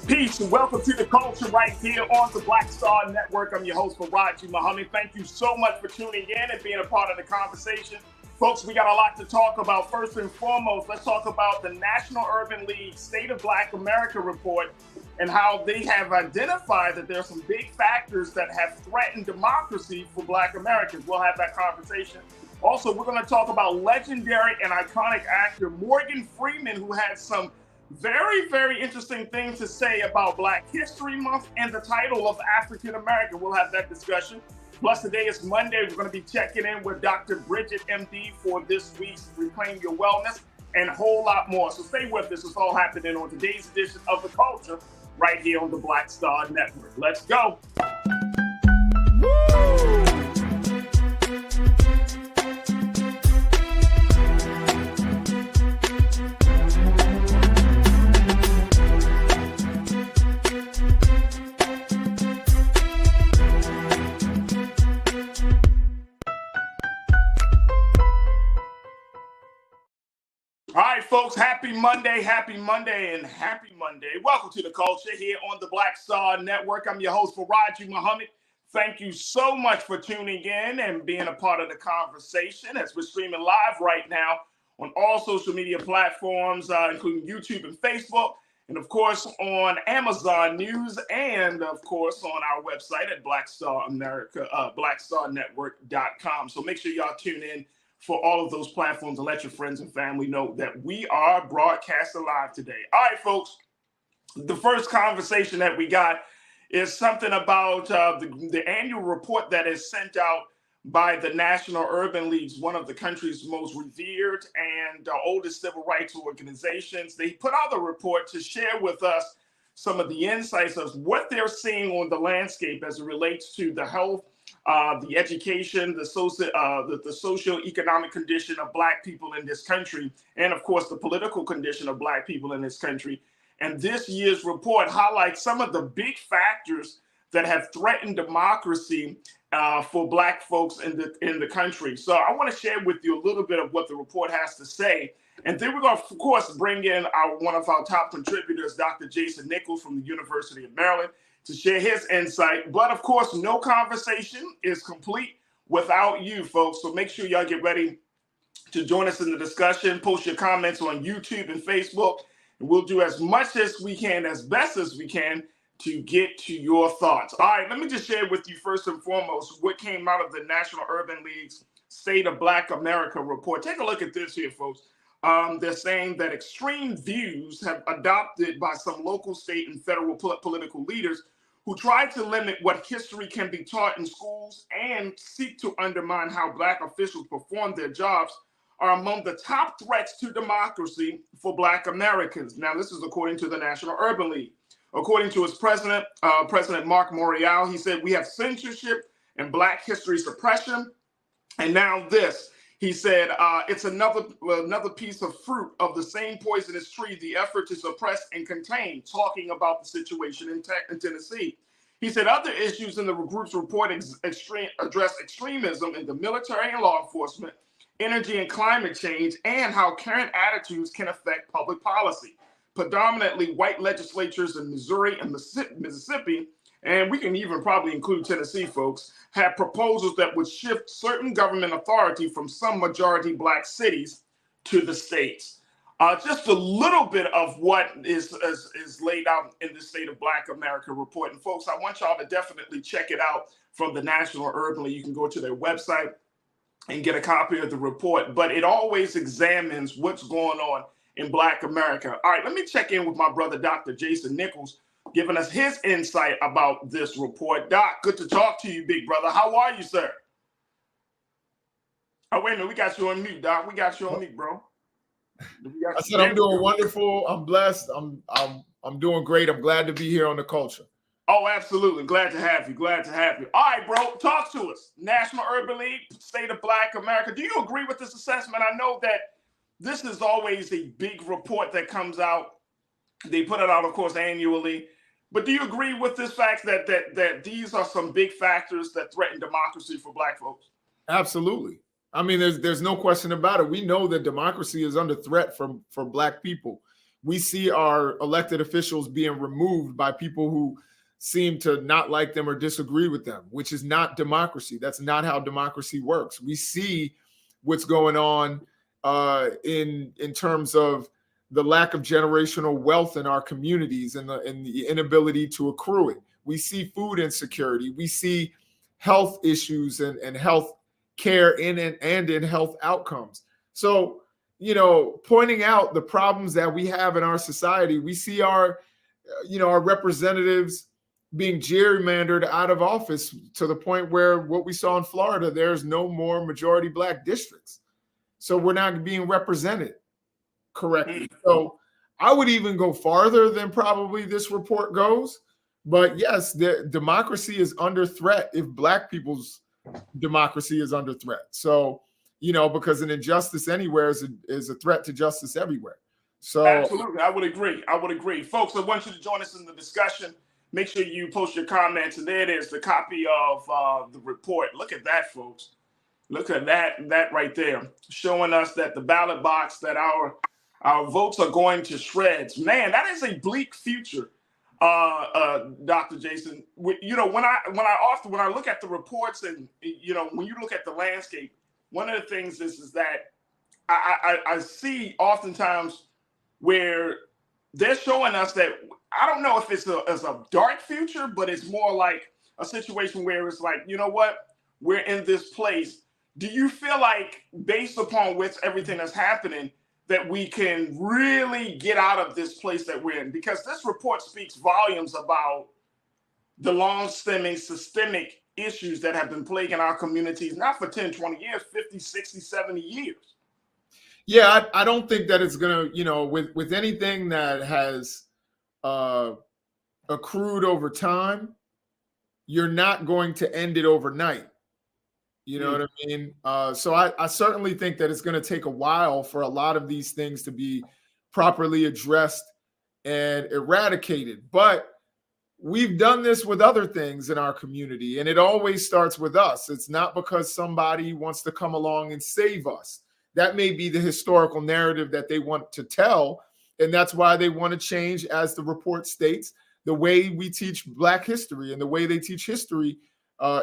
Peace and welcome to the culture right here on the Black Star Network. I'm your host, Farajii. Thank you so much for tuning in and being a part of the conversation. Folks, we got a lot to talk about. First and foremost, let's talk about the National Urban League State of Black America report and how they have identified that there are some big factors that have threatened democracy for Black Americans. We'll have that conversation. Also, we're going to talk about legendary and iconic actor Morgan Freeman, who had some very, very interesting things to say about Black History Month and the title of African American. We'll have that discussion. Plus, today is Monday. We're going to be checking in with Dr. Bridget, MD, for this week's Reclaim Your Wellness and a whole lot more. So stay with us. It's all happening on today's edition of The Culture right here on the Black Star Network. Let's go. Woo! All right, folks, happy Monday, and happy Monday. Welcome to the culture here on the Black Star Network. I'm your host, Farajii. Thank you so much for tuning in and being a part of the conversation as we're streaming live right now on all social media platforms, including YouTube and Facebook, and of course on Amazon News, and of course on our website at blackstarnetwork.com. So make sure y'all tune in for all of those platforms and let your friends and family know that we are broadcasting live today. All right, folks, the first conversation that we got is something about the annual report that is sent out by the National Urban Leagues, one of the country's most revered and oldest civil rights organizations. They put out a report to share with us some of the insights of what they're seeing on the landscape as it relates to the health, the education, the socio-economic condition of Black people in this country, and of course the political condition of Black people in this country. And this year's report highlights some of the big factors that have threatened democracy for Black folks in the country. So I want to share with you a little bit of what the report has to say. And then we're going to, of course, bring in one of our top contributors, Dr. Jason Nichols from the University of Maryland, to share his insight. But of course, no conversation is complete without you, folks. So make sure y'all get ready to join us in the discussion. Post your comments on YouTube and Facebook. And we'll do as much as we can, as best as we can, to get to your thoughts. All right, let me just share with you first and foremost what came out of the National Urban League's State of Black America report. Take a look at this here, folks. They're saying that extreme views have adopted by some local, state, and federal political leaders who try to limit what history can be taught in schools and seek to undermine how Black officials perform their jobs are among the top threats to democracy for Black Americans. Now, this is according to the National Urban League. According to its president, President Mark Morial, he said, we have censorship and Black history suppression. And now this. He said, it's another piece of fruit of the same poisonous tree, the effort to suppress and contain, talking about the situation in Tennessee. He said other issues in the group's report address extremism in the military and law enforcement, energy and climate change, and how current attitudes can affect public policy. Predominantly white legislatures in Missouri and Mississippi, and we can even probably include Tennessee, folks, have proposals that would shift certain government authority from some majority Black cities to the states. Just a little bit of what is laid out in the State of Black America report. And folks, I want y'all to definitely check it out from the National Urban League. You can go to their website and get a copy of the report, but it always examines what's going on in Black America. All right, let me check in with my brother, Dr. Jason Nichols, giving us his insight about this report. Doc, good to talk to you, big brother. How are you, sir? Oh, wait a minute. We got you on mute, Doc. We got you on mute, bro. I said I'm doing wonderful. I'm blessed. I'm doing great. I'm glad to be here on the culture. Oh, absolutely. Glad to have you. Glad to have you. All right, bro. Talk to us. National Urban League, State of Black America. Do you agree with this assessment? I know that this is always a big report that comes out. They put it out, of course, annually. But do you agree with this fact that these are some big factors that threaten democracy for Black folks? Absolutely. I mean, there's no question about it. We know that democracy is under threat from Black people. We see our elected officials being removed by people who seem to not like them or disagree with them, which is not democracy. That's not how democracy works. We see what's going on in terms of the lack of generational wealth in our communities and the inability to accrue it. We see food insecurity. We see health issues and health care and in health outcomes. So, you know, pointing out the problems that we have in our society, we see our representatives being gerrymandered out of office to the point where what we saw in Florida, there's no more majority Black districts. So we're not being represented correctly. So I would even go farther than probably this report goes. But yes, the democracy is under threat if Black people's democracy is under threat. So, you know, because an injustice anywhere is a threat to justice everywhere. So absolutely, I would agree. Folks, I want you to join us in the discussion. Make sure you post your comments, and there it is, the copy of the report. Look at that, folks. Look at that right there, showing us that the ballot box, that our votes are going to shreds. Man, that is a bleak future, Dr. Jason. You know, when I look at the reports, and you know, when you look at the landscape, one of the things is that I see oftentimes where they're showing us that, I don't know if it's a dark future, but it's more like a situation where it's like, you know what, we're in this place. Do you feel like, based upon everything that's happening, that we can really get out of this place that we're in? Because this report speaks volumes about the long-stemming systemic issues that have been plaguing our communities, not for 10, 20 years, 50, 60, 70 years. Yeah, I don't think that it's going to, you know, with anything that has accrued over time, you're not going to end it overnight. You know what I mean? So I certainly think that it's going to take a while for a lot of these things to be properly addressed and eradicated. But we've done this with other things in our community, and it always starts with us. It's not because somebody wants to come along and save us. That may be the historical narrative that they want to tell, and that's why they want to change, as the report states, the way we teach Black history and the way they teach history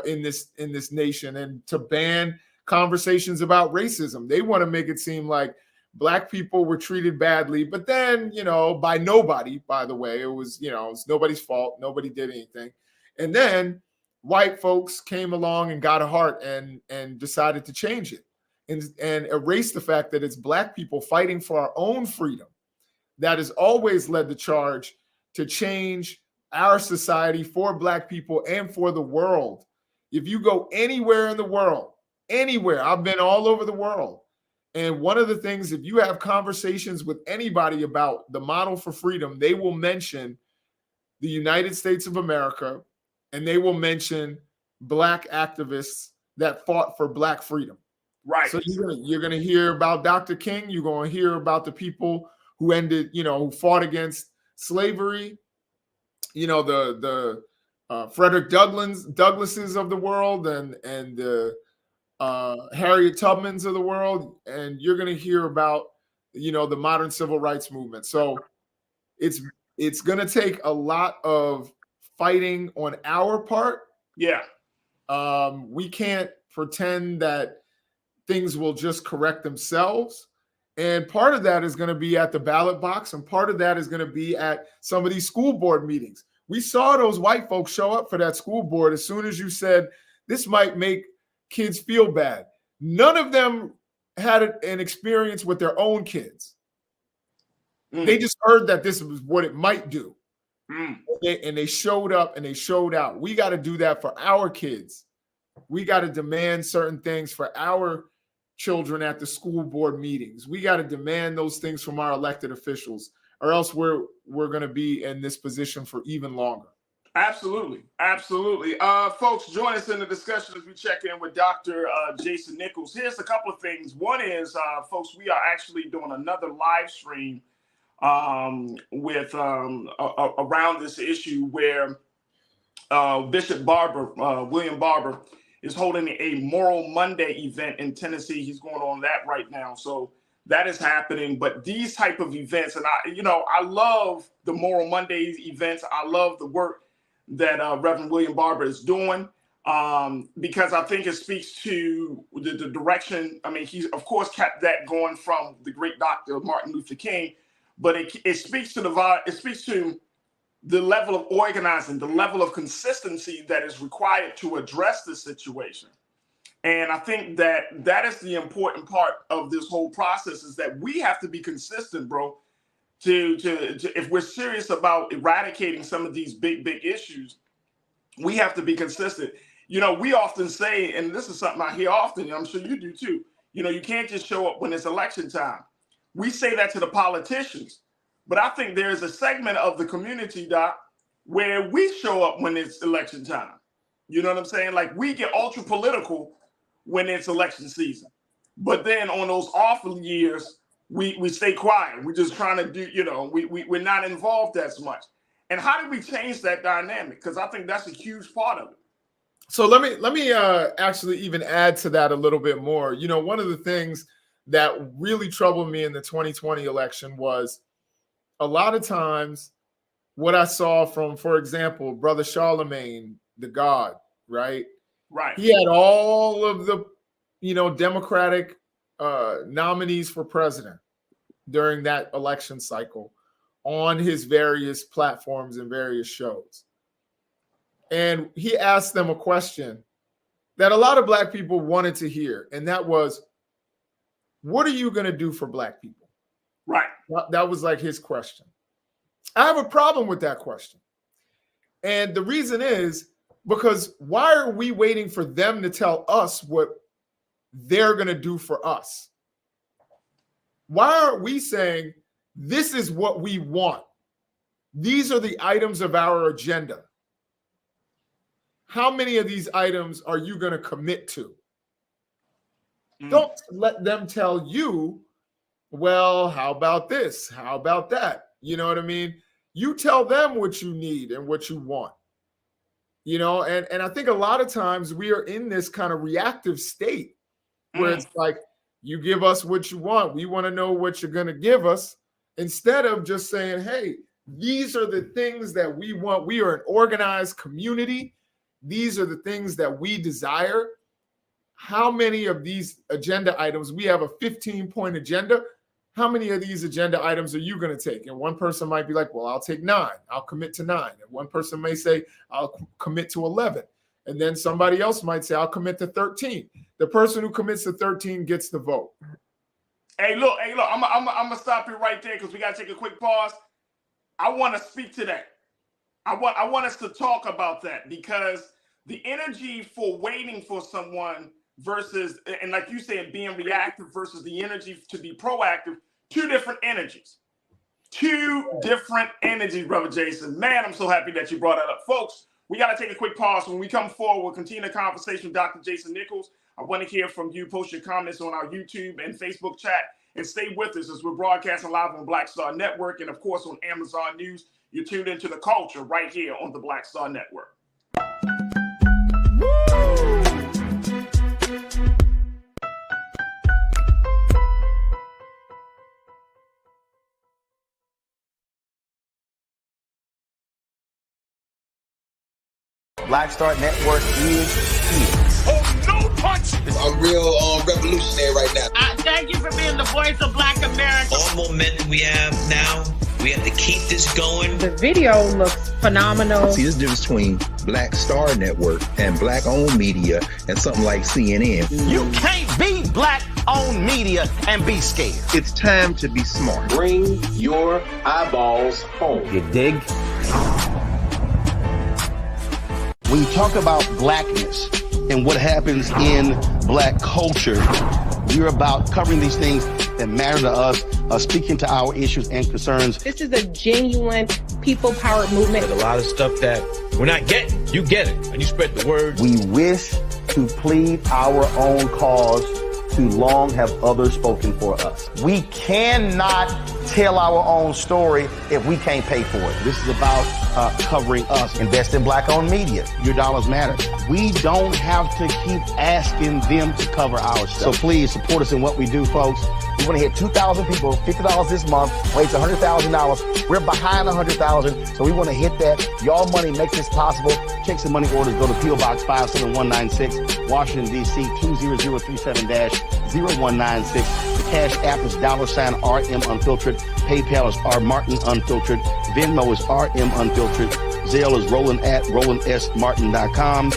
in this nation, and to ban conversations about racism. They want to make it seem like Black people were treated badly, but then, you know, by nobody, by the way. It was, you know, it's nobody's fault. Nobody did anything. And then white folks came along and got a heart and decided to change it and erase the fact that it's Black people fighting for our own freedom that has always led the charge to change our society for Black people and for the world. If you go anywhere in the world, anywhere, I've been all over the world. And one of the things, if you have conversations with anybody about the model for freedom, they will mention the United States of America, and they will mention Black activists that fought for Black freedom. Right. So you're gonna hear about Dr. King. You're gonna hear about the people who who fought against slavery. You know, the Frederick Douglasses of the world and the Harriet Tubmans of the world, and you're going to hear about, you know, the modern civil rights movement. So it's going to take a lot of fighting on our part. Yeah. We can't pretend that things will just correct themselves. And part of that is going to be at the ballot box, and part of that is going to be at some of these school board meetings. We saw those white folks show up for that school board as soon as you said, this might make kids feel bad. None of them had an experience with their own kids. They just heard that this was what it might do. And they showed up and they showed out. We got to do that for our kids. We got to demand certain things for our children at the school board meetings. We got to demand those things from our elected officials, or else we're going to be in this position for even longer. Absolutely. Folks, join us in the discussion as we check in with Dr. Jason Nichols. Here's a couple of things. One is, folks, we are actually doing another live stream with around this issue where Bishop William Barber, is holding a Moral Monday event in Tennessee. He's going on that right now. So that is happening. But these type of events, and I love the Moral Mondays events. I love the work that Reverend William Barber is doing, because I think it speaks to the direction. I mean, he's of course kept that going from the great Dr. Martin Luther King, but it speaks to the level of organizing, the level of consistency that is required to address this situation. And I think that is the important part of this whole process, is that we have to be consistent, bro, to if we're serious about eradicating some of these big issues, we have to be consistent. We often say, and this is something I hear often, and I'm sure you do too, you can't just show up when it's election time. We say that to the politicians, but I think there's a segment of the community, Doc, where we show up when it's election time. You know what I'm saying? Like, we get ultra political when it's election season, but then on those awful years, we stay quiet. We're just trying to do, we're not involved as much. And how do we change that dynamic? Because I think that's a huge part of it. So let me actually even add to that a little bit more. One of the things that really troubled me in the 2020 election was a lot of times what I saw from, for example, Brother Charlemagne, the God, right? Right. He had all of the, Democratic nominees for president during that election cycle on his various platforms and various shows. And he asked them a question that a lot of Black people wanted to hear. And that was, what are you going to do for Black people? Right. That was like his question. I have a problem with that question. And the reason is because why are we waiting for them to tell us what they're going to do for us? Why aren't we saying, this is what we want? These are the items of our agenda. How many of these items are you going to commit to? Don't let them tell you, well, how about this? How about that? You know what I mean? You tell them what you need and what you want. And I think a lot of times we are in this kind of reactive state where it's like, you give us what you want. We want to know what you're going to give us, instead of just saying, hey, these are the things that we want. We are an organized community. These are the things that we desire. How many of these agenda items? We have a 15-point agenda. How many of these agenda items are you going to take? And one person might be like, well, I'll take 9. I'll commit to 9. And one person may say, I'll commit to 11. And then somebody else might say, I'll commit to 13. The person who commits to 13 gets the vote. Hey, look, I'm going to stop you right there because we got to take a quick pause. I want to speak to that. I want us to talk about that, because the energy for waiting for someone versus, and like you said, being reactive versus the energy to be proactive, two different energies. Two different energies, Brother Jason. Man, I'm so happy that you brought that up. Folks, we got to take a quick pause. When we come forward, we'll continue the conversation with Dr. Jason Nichols. I want to hear from you. Post your comments on our YouTube and Facebook chat, and stay with us as we're broadcasting live on Black Star Network and, of course, on Amazon News. You're tuned into The Culture right here on the Black Star Network. Black Star Network is here. Oh, no punch! I'm real revolutionary right now. Thank you for being the voice of Black America. All momentum we have now, we have to keep this going. The video looks phenomenal. See, there's a difference between Black Star Network and Black-owned media and something like CNN. You can't be Black-owned media and be scared. It's time to be smart. Bring your eyeballs home. You dig? When you talk about blackness and what happens in Black culture, you're about covering these things that matter to us, speaking to our issues and concerns. This is a genuine people-powered movement. There's a lot of stuff that we're not getting. You get it, and you spread the word. We wish to plead our own cause too long have others spoken for us. We cannot tell our own story if we can't pay for it. This is about covering us. Invest in black-owned media. Your dollars matter. We don't have to keep asking them to cover our stuff. So please support us in what we do, folks. We want to hit 2,000 people, $50 this month, raise $100,000. We're behind 100,000, so we want to hit that. Y'all money makes this possible. Check some money orders. Go to P.O. Box 57196, Washington, D.C. 20037-0196. The Cash App is $RM Unfiltered. PayPal is R Martin Unfiltered. Venmo is RM Unfiltered. Zelle is Roland at RolandSMartin.com.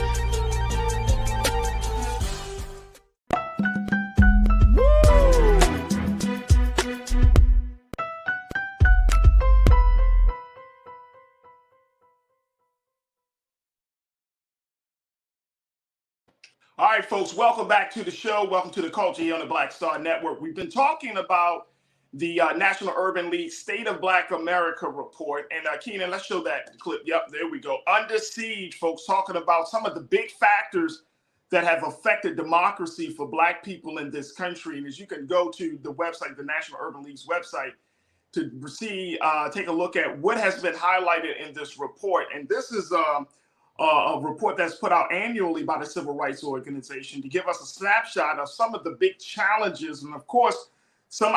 All right, folks, welcome back to the show. Welcome to the culture here on the Black Star Network. We've been talking about the National Urban League State of Black America report. And Keenan, let's show that clip. Yep, there we go. Under siege, folks, talking about some of the big factors that have affected democracy for Black people in this country. And as you can go to the website, the National Urban League's website, to see, take a look at what has been highlighted in this report. And this is a report that's put out annually by the Civil Rights Organization to give us a snapshot of some of the big challenges and, of course, some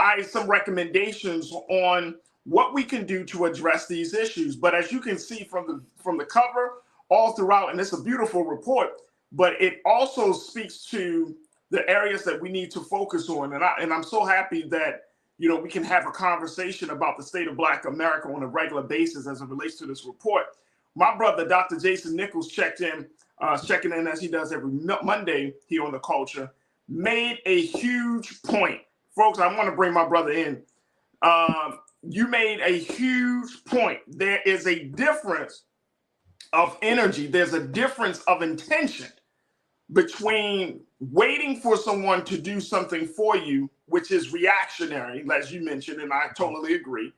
recommendations on what we can do to address these issues. But as you can see from the cover all throughout, and it's a beautiful report, but it also speaks to the areas that we need to focus on. And I'm so happy that, you know, we can have a conversation about the state of Black America on a regular basis as it relates to this report. My brother, Dr. Jason Nichols, checking in as he does every Monday here on The Culture, made a huge point. Folks, I want to bring my brother in. You made a huge point. There is a difference of energy. There's a difference of intention between waiting for someone to do something for you, which is reactionary, as you mentioned, and I totally agree,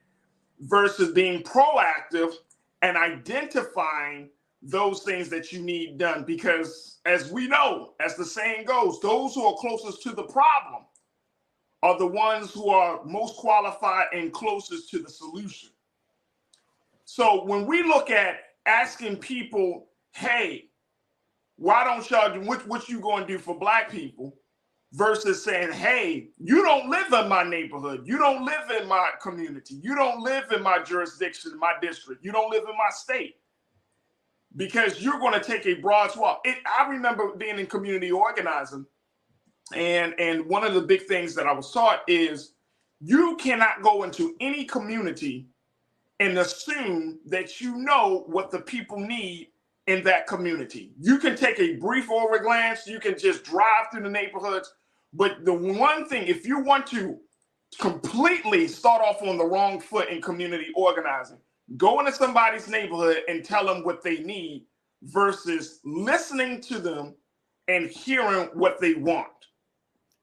versus being proactive and identifying those things that you need done. Because as we know, as the saying goes, those who are closest to the problem are the ones who are most qualified and closest to the solution. So when we look at asking people, hey, why don't y'all do what you going to do for Black people, versus saying, hey, you don't live in my neighborhood. You don't live in my community. You don't live in my jurisdiction, my district. You don't live in my state, because you're going to take a broad swath. I remember being in community organizing, and one of the big things that I was taught is you cannot go into any community and assume that you know what the people need in that community. You can take a brief over glance, you can just drive through the neighborhoods, but the one thing, if you want to completely start off on the wrong foot in community organizing, go into somebody's neighborhood and tell them what they need versus listening to them and hearing what they want.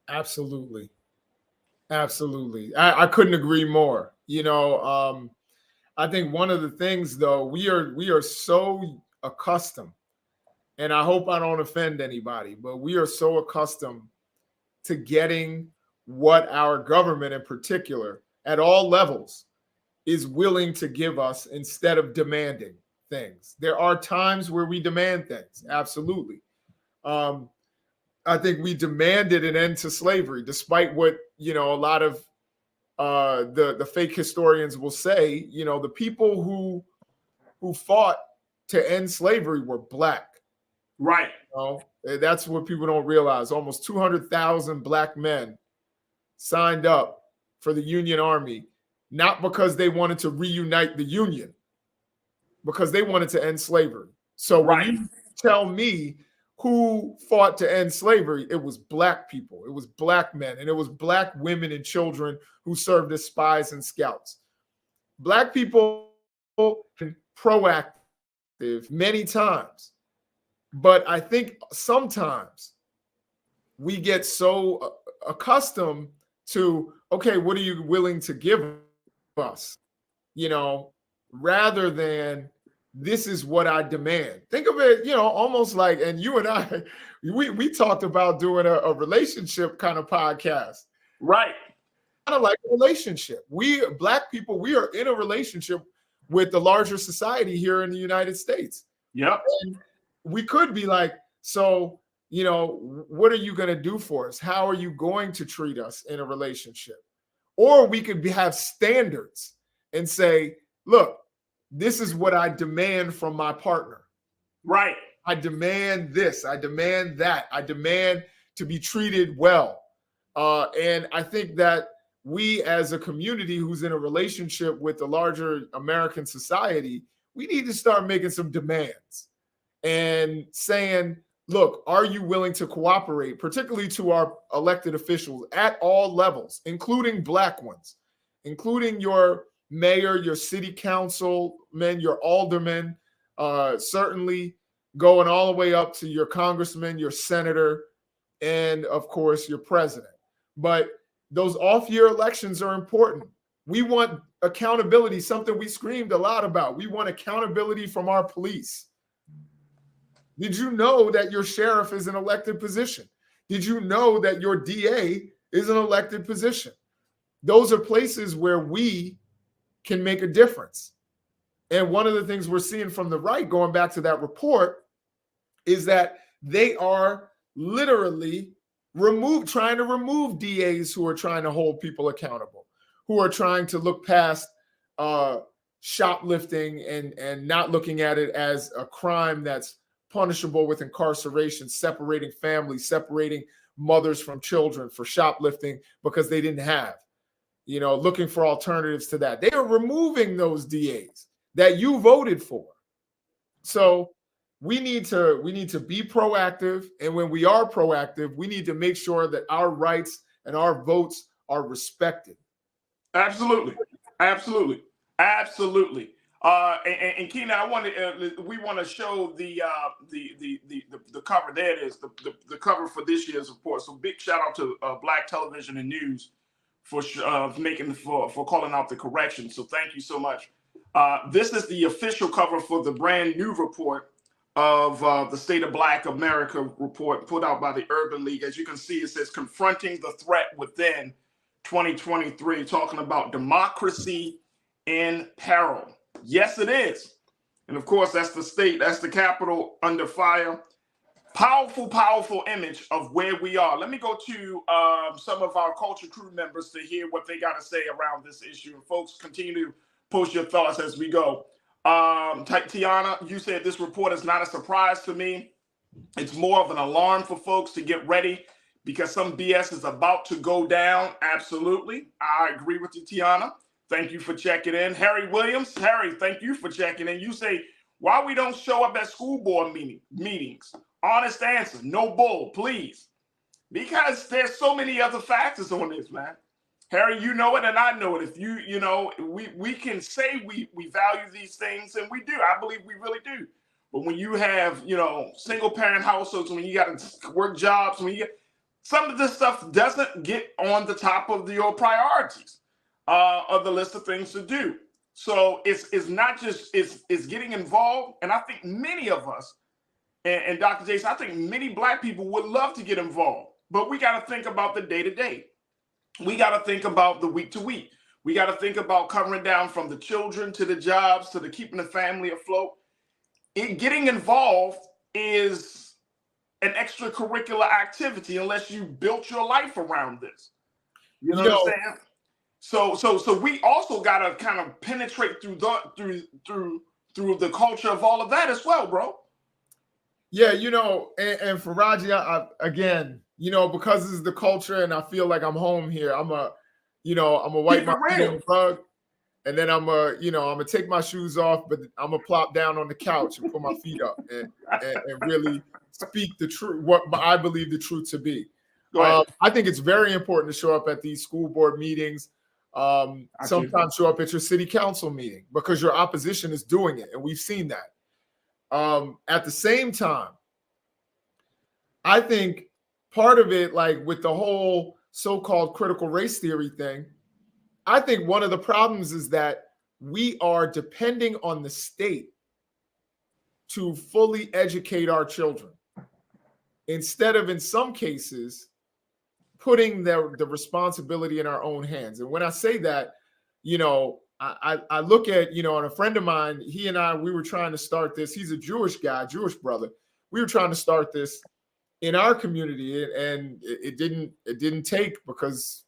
Absolutely. Absolutely. I couldn't agree more. You know, I think one of the things, though, we are so accustomed, and I hope I don't offend anybody, but we are so accustomed to getting what our government in particular at all levels is willing to give us instead of demanding things. There are times where we demand things. Absolutely. I think we demanded an end to slavery, despite what, you know, a lot of the fake historians will say. You know, the people who fought to end slavery were Black. Right. You know, that's what people don't realize. Almost 200,000 Black men signed up for the Union Army, not because they wanted to reunite the Union, because they wanted to end slavery. So when you tell me who fought to end slavery, it was Black people, it was Black men, and it was Black women and children who served as spies and scouts. Black people been proactive many times, but I think sometimes we get so accustomed to, okay, what are you willing to give us? You know, rather than this is what I demand. Think of it, almost like, and you and I, we talked about doing a relationship kind of podcast. Right. Kind of like a relationship. We Black people, we are in a relationship with the larger society here in the United States. Yep. And we could be like, so, what are you going to do for us? How are you going to treat us in a relationship? Or we could have standards and say, look, this is what I demand from my partner. Right. I demand this. I demand that. I demand to be treated well. And I think that we as a community who's in a relationship with the larger American society, we need to start making some demands and saying, look, are you willing to cooperate, particularly to our elected officials at all levels, including Black ones, including your mayor, your city councilmen, your aldermen, certainly going all the way up to your congressman, your senator, and of course, your president. But those off-year elections are important. We want accountability, something we screamed a lot about. We want accountability from our police. Did you know that your sheriff is an elected position? Did you know that your DA is an elected position? Those are places where we can make a difference. And one of the things we're seeing from the right, going back to that report, is that they are literally trying to remove DAs who are trying to hold people accountable, who are trying to look past shoplifting and not looking at it as a crime that's punishable with incarceration, separating families, separating mothers from children for shoplifting because they didn't have, looking for alternatives to that. They are removing those DAs that you voted for. So we need to be proactive. And when we are proactive, we need to make sure that our rights and our votes are respected. Absolutely. Absolutely. Absolutely. And Keenan, we want to show the cover. There it is, the cover for this year's report. So big shout out to Black Television and News for calling out the correction. So thank you so much. This is the official cover for the brand new report of the State of Black America report put out by the Urban League. As you can see, it says confronting the threat within 2023, talking about democracy in peril. Yes, it is. And of course, that's the state, that's the Capitol under fire. Powerful, powerful image of where we are. Let me go to some of our culture crew members to hear what they got to say around this issue. And folks, continue to post your thoughts as we go. Tiana, you said this report is not a surprise to me. It's more of an alarm for folks to get ready because some BS is about to go down. Absolutely. I agree with you, Tiana. Thank you for checking in. Harry Williams, Harry, thank you for checking in. You say, why we don't show up at school board meetings? Honest answer, no bull, please. Because there's so many other factors on this, man. Harry, you know it and I know it. If we can say we value these things, and we do. I believe we really do. But when you have, single parent households, when you got to work jobs, some of this stuff doesn't get on the top of your priorities of the list of things to do. So it's not just it's getting involved. And I think many of us, and Dr. Jason, I think many Black people would love to get involved, but we got to think about the day-to-day. We got to think about the week-to-week. We got to think about covering down from the children to the jobs to the keeping the family afloat. Getting involved is an extracurricular activity unless you built your life around this. You know what I'm saying? So we also got to kind of penetrate through the culture of all of that as well, bro. Yeah, and Farajii, I again, because this is the culture and I feel like I'm home here, I'm a wipe my feet on the rug, and then I'm gonna take my shoes off, but I'm gonna plop down on the couch and put my feet up and really speak the truth, what I believe the truth to be. I think it's very important to show up at these school board meetings. Sometimes show up at your city council meeting because your opposition is doing it, and we've seen that. At the same time, I think part of it, like with the whole so-called critical race theory thing, I think one of the problems is that we are depending on the state to fully educate our children instead of, in some cases, putting the responsibility in our own hands. And when I say that, I look at, and a friend of mine, he and I, we were trying to start this. He's a Jewish guy, Jewish brother. We were trying to start this in our community, and it didn't take because,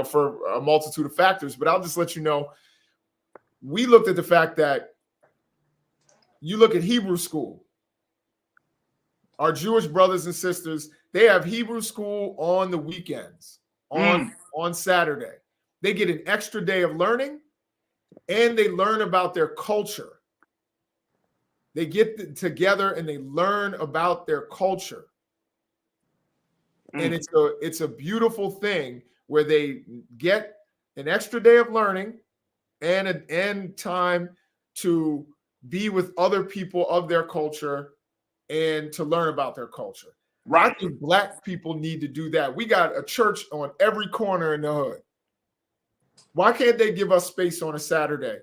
for a multitude of factors. But I'll just let you know, we looked at the fact that you look at Hebrew school. Our Jewish brothers and sisters, they have Hebrew school on the weekends, on Saturday. They get an extra day of learning, and they learn about their culture. They get together and they learn about their culture. And it's a beautiful thing where they get an extra day of learning and time to be with other people of their culture and to learn about their culture. Right. I think Black people need to do that. We got a church on every corner in the hood. Why can't they give us space on a Saturday?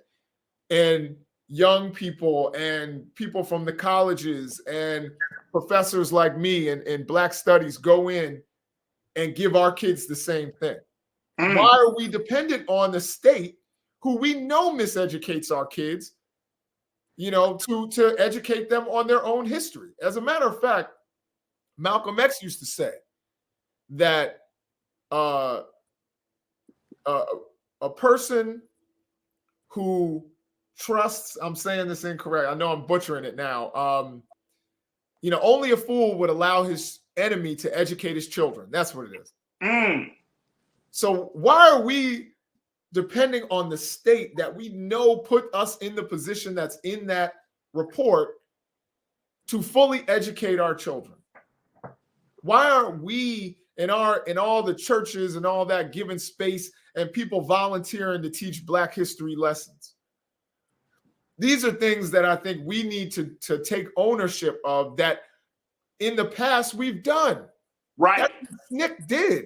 And young people and people from the colleges and professors like me and Black studies go in and give our kids the same thing. Why are we dependent on the state, who we know miseducates our kids, to educate them on their own history? As a matter of fact, Malcolm X used to say that a person who trusts, I'm saying this incorrect, I know I'm butchering it now, only a fool would allow his enemy to educate his children. That's what it is. So why are we depending on the state that we know put us in the position that's in that report to fully educate our children? Why aren't we in all the churches and all that given space and people volunteering to teach Black history lessons? These are things that I think we need to take ownership of, that in the past we've done. Right. That's what SNCC did.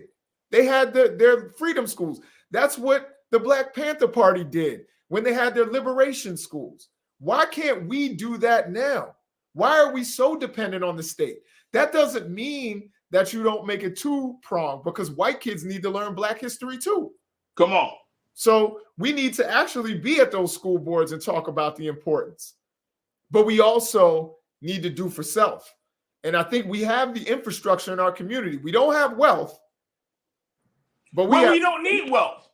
They had their freedom schools. That's what the Black Panther Party did when they had their liberation schools. Why can't we do that now? Why are we so dependent on the state? That doesn't mean that you don't make it two-pronged, because white kids need to learn Black history too. Come on. So we need to actually be at those school boards and talk about the importance. But we also need to do for self. And I think we have the infrastructure in our community. We don't have wealth, but we don't need wealth.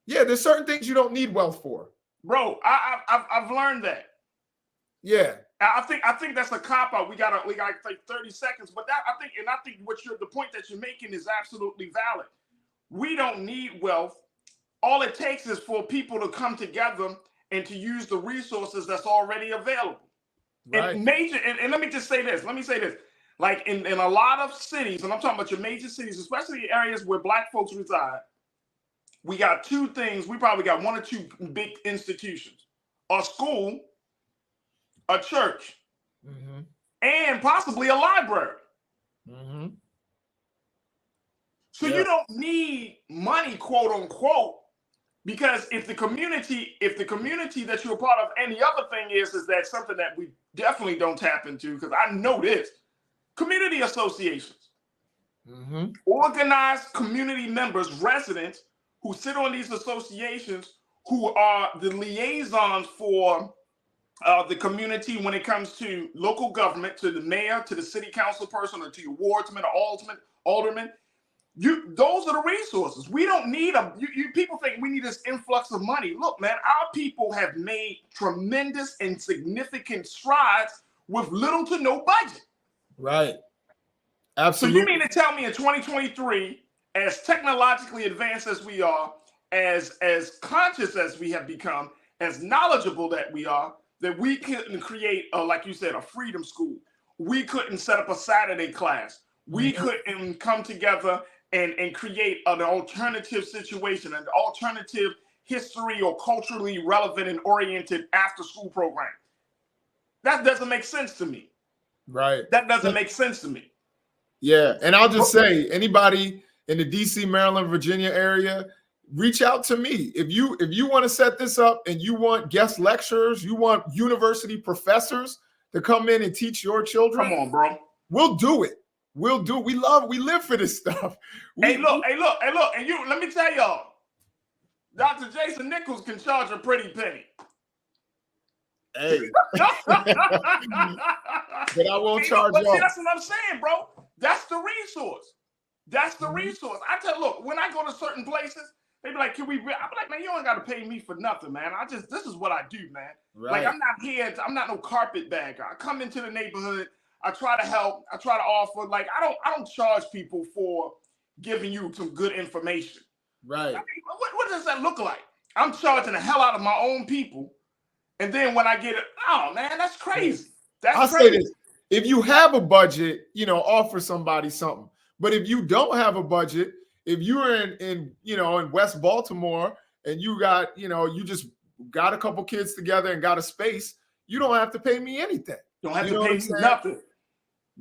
Yeah, there's certain things you don't need wealth for. Bro, I've learned that. Yeah. I think that's a cop-out. We got like 30 seconds, but I think the point that you're making is absolutely valid. We don't need wealth. All it takes is for people to come together and to use the resources that's already available. Right. And let me just say this. Like in a lot of cities, and I'm talking about your major cities, especially areas where Black folks reside, we got two things. We probably got one or two big institutions: a school, a church, and possibly a library. So you don't need money, quote unquote, because if the community that you're a part of, and the other thing is that something that we definitely don't tap into, because I know this: community associations, organized community members, residents who sit on these associations, who are the liaisons for the community when it comes to local government, to the mayor, to the city council person, or to your wardsman or alderman. Those are the resources. We don't need you people think we need this influx of money. Look, man, our people have made tremendous and significant strides with little to no budget. Right. Absolutely. So you mean to tell me in 2023, as technologically advanced as we are, as conscious as we have become, as knowledgeable that we are, that we couldn't create, like you said, a freedom school? We couldn't set up a Saturday class. We couldn't come together and create an alternative situation, an alternative history or culturally relevant and oriented after-school program. That doesn't make sense to me. Right. That doesn't make sense to me. Yeah. And I'll just say, anybody in the DC, Maryland, Virginia area, reach out to me. If you want to set this up and you want guest lecturers, you want university professors to come in and teach your children, Come on, bro. we'll do it. We'll do it. We live for this stuff. Hey, look. And let me tell y'all, Dr. Jason Nichols can charge a pretty penny. Hey. But I won't charge y'all. That's what I'm saying, bro. That's the resource. That's the resource. I tell, look, when I go to certain places, they be like, can we? I'm like, man, you don't got to pay me for nothing, man. This is what I do, man. Right. Like, I'm not no carpetbagger. I come into the neighborhood. I try to help. I try to offer. Like, I don't charge people for giving you some good information. Right. I mean, what does that look like? I'm charging the hell out of my own people. And then when I get it, oh man, that's crazy. I'll say this. If you have a budget, offer somebody something. But if you don't have a budget, if you're in West Baltimore and you got, you just got a couple kids together and got a space, you don't have to pay me anything. Don't have to pay me nothing.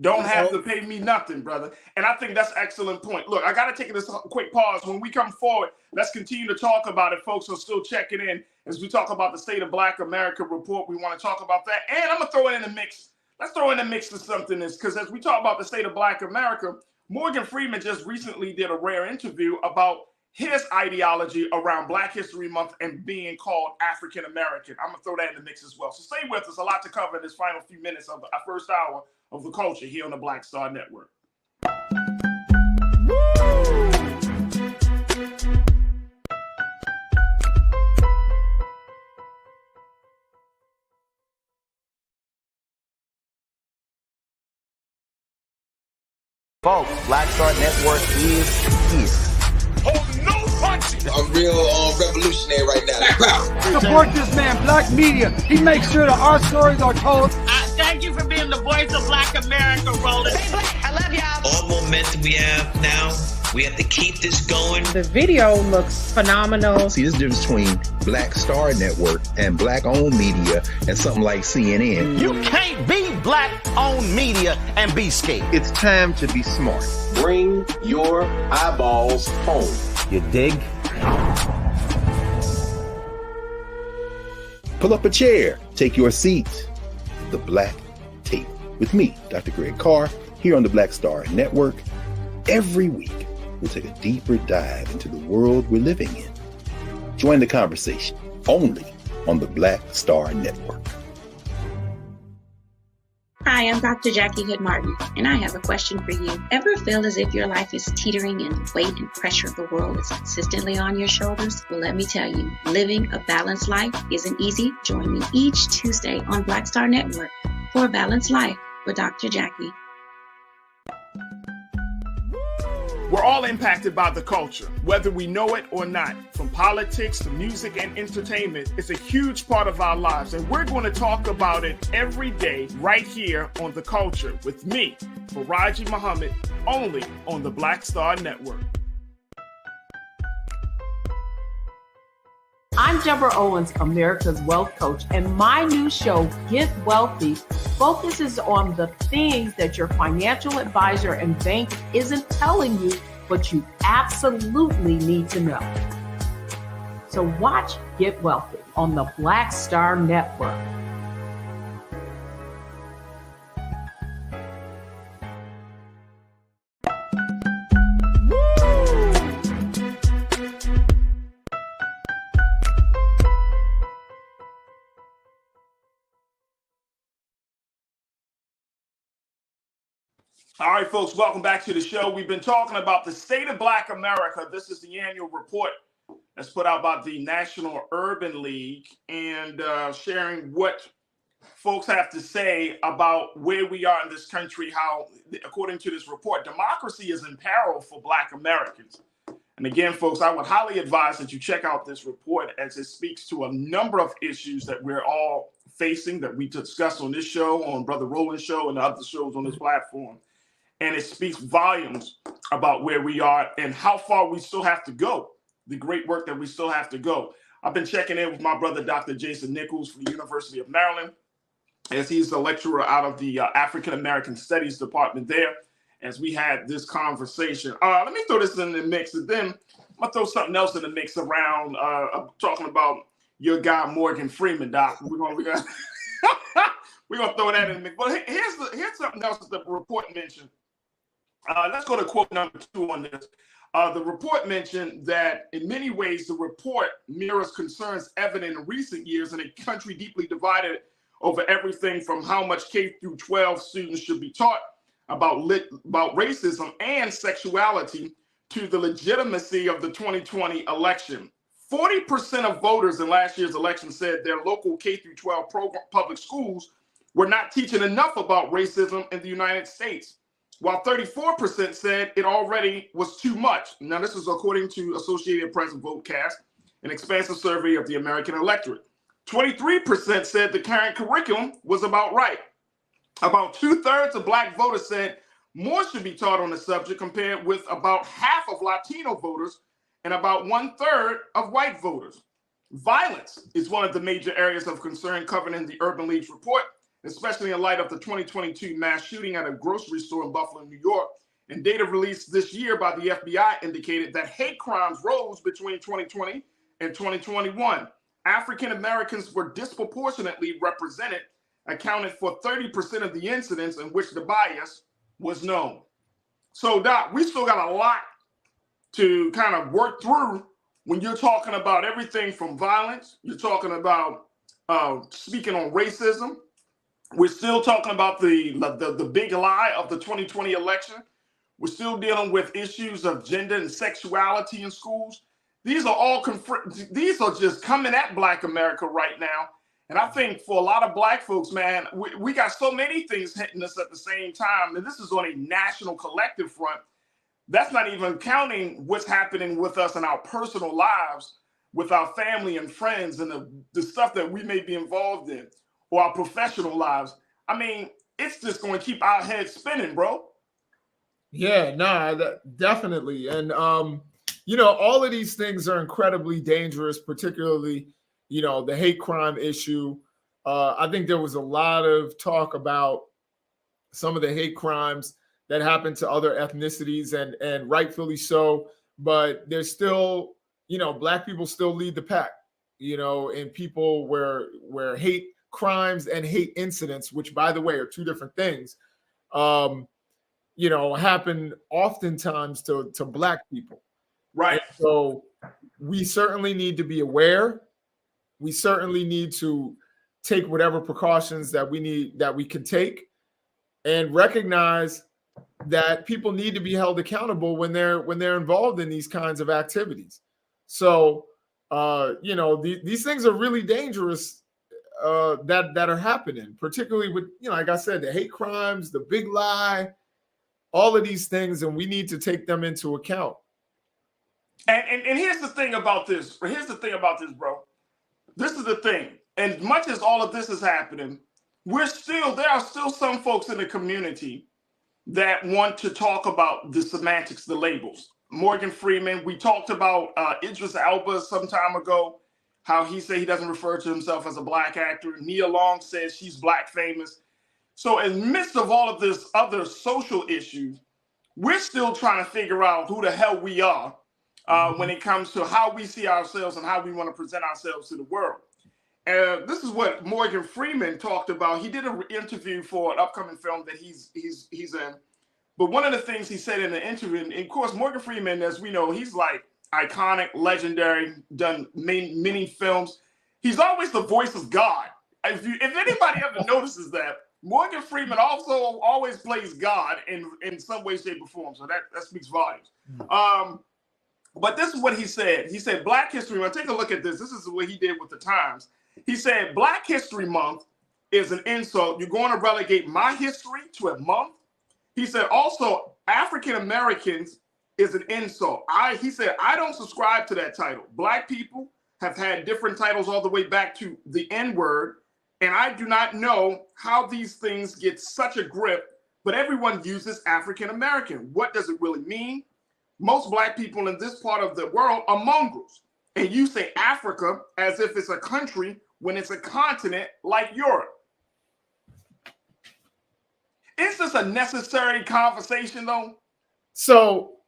Don't have to pay me nothing, brother. And I think that's an excellent point. Look, I got to take this quick pause. When we come forward, let's continue to talk about it. Folks are still checking in as we talk about the State of Black America report. We want to talk about that. And I'm going to throw it in the mix. Let's throw in the mix to something because as we talk about the State of Black America, Morgan Freeman just recently did a rare interview about his ideology around Black History Month and being called African American. I'm going to throw that in the mix as well. So stay with us. A lot to cover in this final few minutes of our first hour of the culture here on the Black Star Network. Folks, Black Star Network is here. Oh, no punching! I'm real revolutionary right now. Support this man, Black Media. He makes sure that our stories are told. Thank you for being the voice of Black America, Roland. I love y'all. All momentum we have now, we have to keep this going. The video looks phenomenal. See, this difference between Black Star Network and Black-owned media and something like CNN. You can't be Black-owned media and be scared. It's time to be smart. Bring your eyeballs home. You dig? Pull up a chair. Take your seat. The Black Tape. With me, Dr. Greg Carr, here on the Black Star Network. Every week, we'll take a deeper dive into the world we're living in. Join the conversation only on the Black Star Network. Hi, I'm Dr. Jackie Hood Martin, and I have a question for you. Ever feel as if your life is teetering and the weight and pressure of the world is consistently on your shoulders? Well, let me tell you, living a balanced life isn't easy. Join me each Tuesday on Black Star Network for a Balanced Life with Dr. Jackie. We're all impacted by the culture, whether we know it or not. From politics to music and entertainment, it's a huge part of our lives, and we're going to talk about it every day right here on The Culture with me, Farajii Muhammad, only on the Black Star Network. I'm Deborah Owens, America's Wealth Coach, and my new show, Get Wealthy, focuses on the things that your financial advisor and bank isn't telling you, but you absolutely need to know. So watch Get Wealthy on the Black Star Network. All right, folks, welcome back to the show. We've been talking about the State of Black America. This is the annual report that's put out by the National Urban League and sharing what folks have to say about where we are in this country, how, according to this report, democracy is in peril for Black Americans. And again, folks, I would highly advise that you check out this report as it speaks to a number of issues that we're all facing, that we discuss on this show, on Brother Roland's show, and other shows on this platform. And it speaks volumes about where we are and how far we still have to go, the great work that we still have to go. I've been checking in with my brother, Dr. Jason Nichols from the University of Maryland, as he's a lecturer out of the African American Studies Department there, as we had this conversation. Let me throw this in the mix, and then I'm going to throw something else in the mix around talking about your guy, Morgan Freeman, Doc. We're We're gonna throw that in the mix. But here's something else that the report mentioned. Let's go to quote number 2 on this. The report mentioned that in many ways the report mirrors concerns evident in recent years in a country deeply divided over everything from how much K through 12 students should be taught about racism and sexuality to the legitimacy of the 2020 election. 40% of voters in last year's election said their local K through 12 public schools were not teaching enough about racism in the United States, while 34% said it already was too much. Now, this is according to Associated Press Votecast, an expansive survey of the American electorate. 23% said the current curriculum was about right. About 2/3 of Black voters said more should be taught on the subject, compared with about half of Latino voters and about 1/3 of white voters. Violence is one of the major areas of concern covered in the Urban League's report, especially in light of the 2022 mass shooting at a grocery store in Buffalo, New York. And data released this year by the FBI indicated that hate crimes rose between 2020 and 2021. African Americans were disproportionately represented, accounted for 30% of the incidents in which the bias was known. So, Doc, we still got a lot to kind of work through when you're talking about everything from violence. You're talking about speaking on racism. We're still talking about the big lie of the 2020 election. We're still dealing with issues of gender and sexuality in schools. These are all these are just coming at Black America right now. And I think for a lot of Black folks, man, we got so many things hitting us at the same time. And this is on a national collective front. That's not even counting what's happening with us in our personal lives, with our family and friends, and the stuff that we may be involved in, or our professional lives. I mean, it's just going to keep our heads spinning, bro. Yeah, nah, definitely. And, you know, all of these things are incredibly dangerous, particularly, you know, the hate crime issue. I think there was a lot of talk about some of the hate crimes that happened to other ethnicities, and rightfully so. But there's still, you know, Black people still lead the pack, you know, and people where hate crimes and hate incidents, which, by the way, are two different things, you know, happen oftentimes to Black people. Right. And so we certainly need to be aware. We certainly need to take whatever precautions that we can take, and recognize that people need to be held accountable when they're involved in these kinds of activities. So, you know, these things are really dangerous that are happening, particularly with, you know, like I said, the hate crimes, the big lie, all of these things, and we need to take them into account. And here's the thing about this. Here's the thing about this, bro. This is the thing. And much as all of this is happening, there are still some folks in the community that want to talk about the semantics, the labels. Morgan Freeman, we talked about Idris Elba some time ago, how he said he doesn't refer to himself as a Black actor. Nia Long says she's Black famous. So in the midst of all of this other social issues, we're still trying to figure out who the hell we are when it comes to how we see ourselves and how we want to present ourselves to the world. And this is what Morgan Freeman talked about. He did an interview for an upcoming film that he's in. But one of the things he said in the interview, and of course, Morgan Freeman, as we know, he's like iconic, legendary, done many films. He's always the voice of God. If anybody ever notices that, Morgan Freeman also always plays God in some way, shape, or form. So that speaks volumes. But this is what he said. He said, Black History Month, take a look at this. This is what he did with the Times. He said, Black History Month is an insult. You're going to relegate my history to a month? He said, also, African Americans is an insult. He said, I don't subscribe to that title. Black people have had different titles all the way back to the N-word, and I do not know how these things get such a grip, but everyone uses African American. What does it really mean? Most Black people in this part of the world are mongrels. And you say Africa as if it's a country when it's a continent like Europe. Is this a necessary conversation, though? So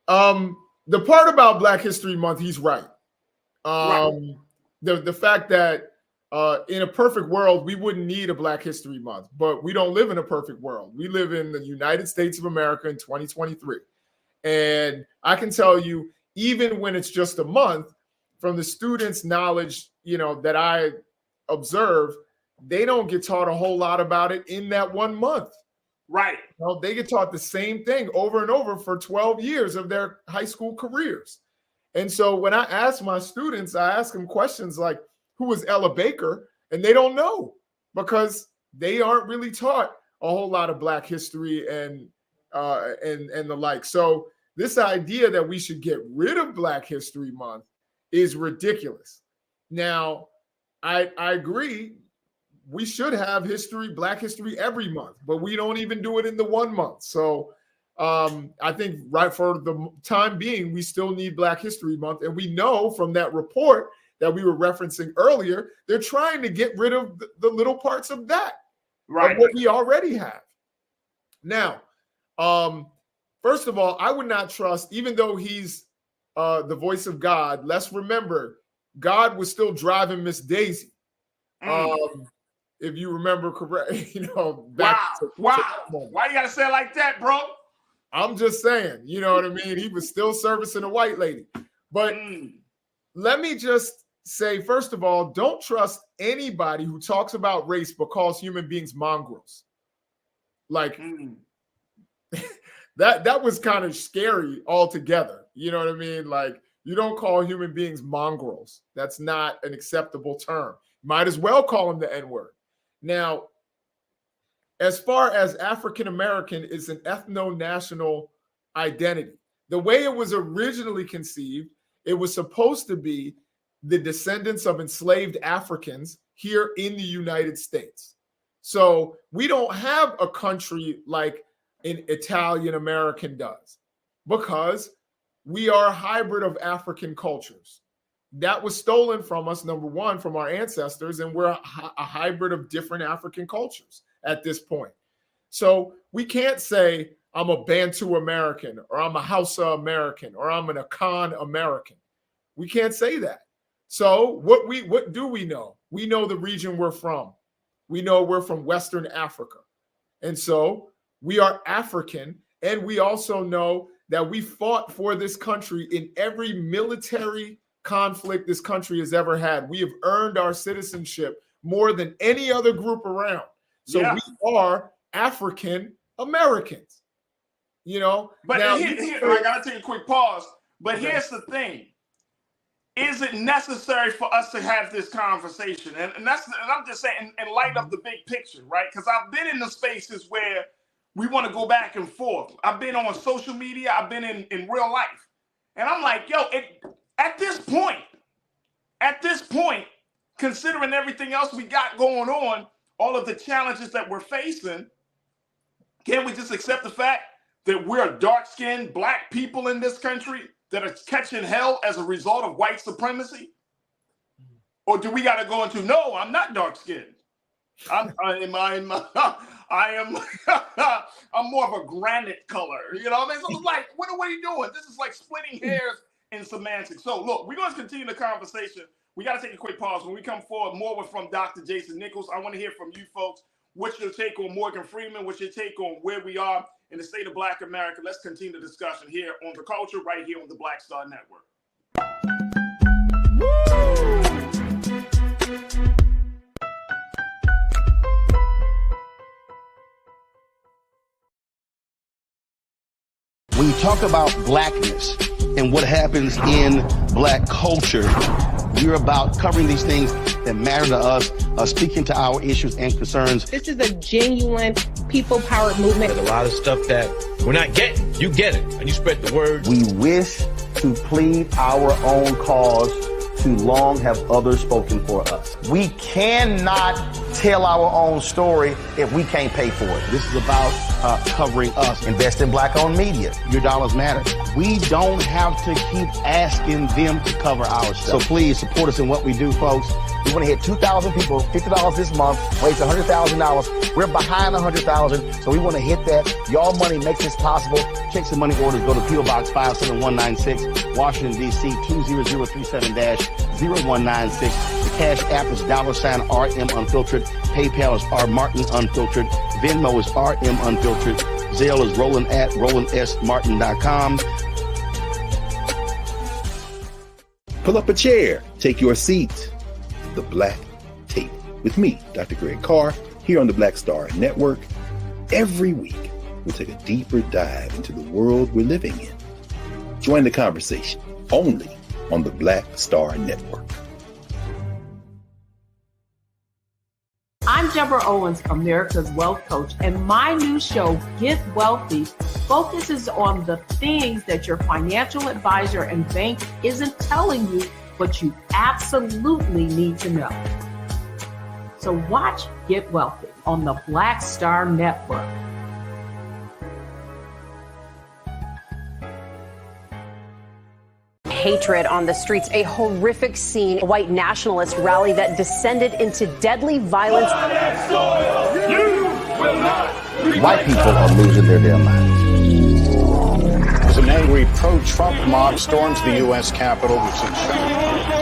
the part about Black History Month, he's right. The fact that in a perfect world, we wouldn't need a Black History Month, but we don't live in a perfect world. We live in the United States of America in 2023. And I can tell you, even when it's just a month, from the students' knowledge, that I observe, they don't get taught a whole lot about it in that 1 month. Right. They get taught the same thing over and over for 12 years of their high school careers. And so when I ask my students, I ask them questions like, who was Ella Baker? And they don't know, because they aren't really taught a whole lot of Black history and the like. So this idea that we should get rid of Black History Month is ridiculous. Now, I agree, we should have Black history every month, but we don't even do it in the 1 month. So I think right for the time being, we still need Black History Month. And we know from that report that we were referencing earlier, they're trying to get rid of the little parts of that, right, of what we already have. Now, first of all, I would not trust, even though he's the voice of God, let's remember, God was still driving Miss Daisy. If you remember correct, Wow. Why you gotta say it like that, bro? I'm just saying, you know what I mean? He was still servicing a white lady. But let me just say, first of all, don't trust anybody who talks about race but calls human beings mongrels. Like, that was kind of scary altogether. You know what I mean? Like, you don't call human beings mongrels. That's not an acceptable term. Might as well call them the N-word. Now, as far as African American is an ethno-national identity, the way it was originally conceived, it was supposed to be the descendants of enslaved Africans here in the United States. So we don't have a country like an Italian American does, because we are a hybrid of African cultures. That was stolen from us, number one, from our ancestors, and we're a hybrid of different African cultures at this point. So we can't say I'm a Bantu American, or I'm a Hausa American, or I'm an Akan American. We can't say that. So what do we know? We know the region we're from. We know we're from Western Africa. And so we are African, and we also know that we fought for this country in every military conflict this country has ever had. We have earned our citizenship more than any other group around. So we are African Americans, But now, I gotta take a quick pause. But here's the thing. Is it necessary for us to have this conversation? And I'm just saying, in light of the big picture, right? Because I've been in the spaces where we want to go back and forth. I've been on social media. I've been in real life. And I'm like, at this point, considering everything else we got going on, all of the challenges that we're facing, can't we just accept the fact that we're dark-skinned Black people in this country that are catching hell as a result of white supremacy? Or do we got to go into, no, I'm not dark-skinned. I'm more of a granite color. You know what I mean? So it's like, what are you doing? This is like splitting hairs in semantics. So look, we're going to continue the conversation. We got to take a quick pause. When we come forward, more from Dr. Jason Nichols. I want to hear from you folks. What's your take on Morgan Freeman? What's your take on where we are in the state of Black America? Let's continue the discussion here on The Culture, right here on the Black Star Network. When you talk about blackness and what happens in Black culture, we're about covering these things that matter to us, speaking to our issues and concerns. This is a genuine people-powered movement. There's a lot of stuff that we're not getting. You get it, and you spread the word. We wish to plead our own cause. Too long have others spoken for us. We cannot tell our own story if we can't pay for it. This is about covering us. Invest in Black-owned media. Your dollars matter. We don't have to keep asking them to cover our stuff. So please support us in what we do, folks. We want to hit 2,000 people, $50 this month, raise $100,000. We're behind 100,000, so we want to hit that. Y'all money makes this possible. Checks and money orders go to P.O. Box 57196, Washington, D.C. 20037-0196. Cash App is $RM Unfiltered. PayPal is R Martin Unfiltered. Venmo is RM Unfiltered. Zelle is Roland at RolandSMartin.com. Pull up a chair. Take your seat. The Black Tape with me, Dr. Greg Carr, here on the Black Star Network. Every week, we'll take a deeper dive into the world we're living in. Join the conversation only on the Black Star Network. I'm Deborah Owens, America's Wealth Coach, and my new show, Get Wealthy, focuses on the things that your financial advisor and bank isn't telling you, but you absolutely need to know. So watch Get Wealthy on the Black Star Network. Hatred on the streets, a horrific scene, a white nationalist rally that descended into deadly violence. White people are losing their damn minds. As an angry pro-Trump mob storms the U.S. Capitol,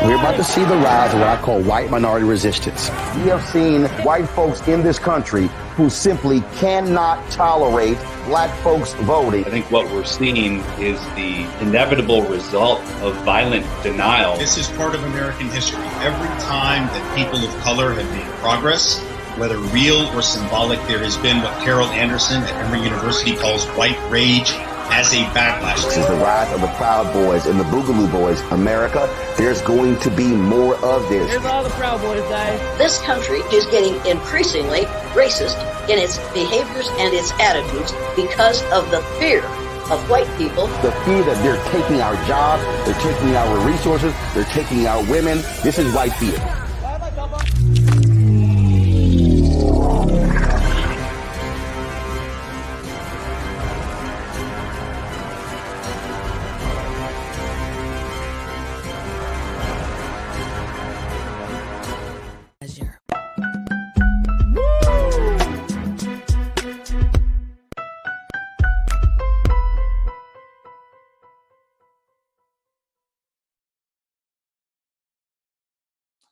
we're about to see the rise of what I call white minority resistance. We have seen white folks in this country who simply cannot tolerate black folks voting. I think what we're seeing is the inevitable result of violent denial. This is part of American history. Every time that people of color have made progress, whether real or symbolic, there has been what Carol Anderson at Emory University calls white rage as a backlash. This is the rise of the Proud Boys and the Boogaloo Boys. America, there's going to be more of this. Here's all the Proud Boys, guys. This country is getting increasingly racist in its behaviors and its attitudes because of the fear of white people. The fear that they're taking our jobs, they're taking our resources, they're taking our women. This is white fear.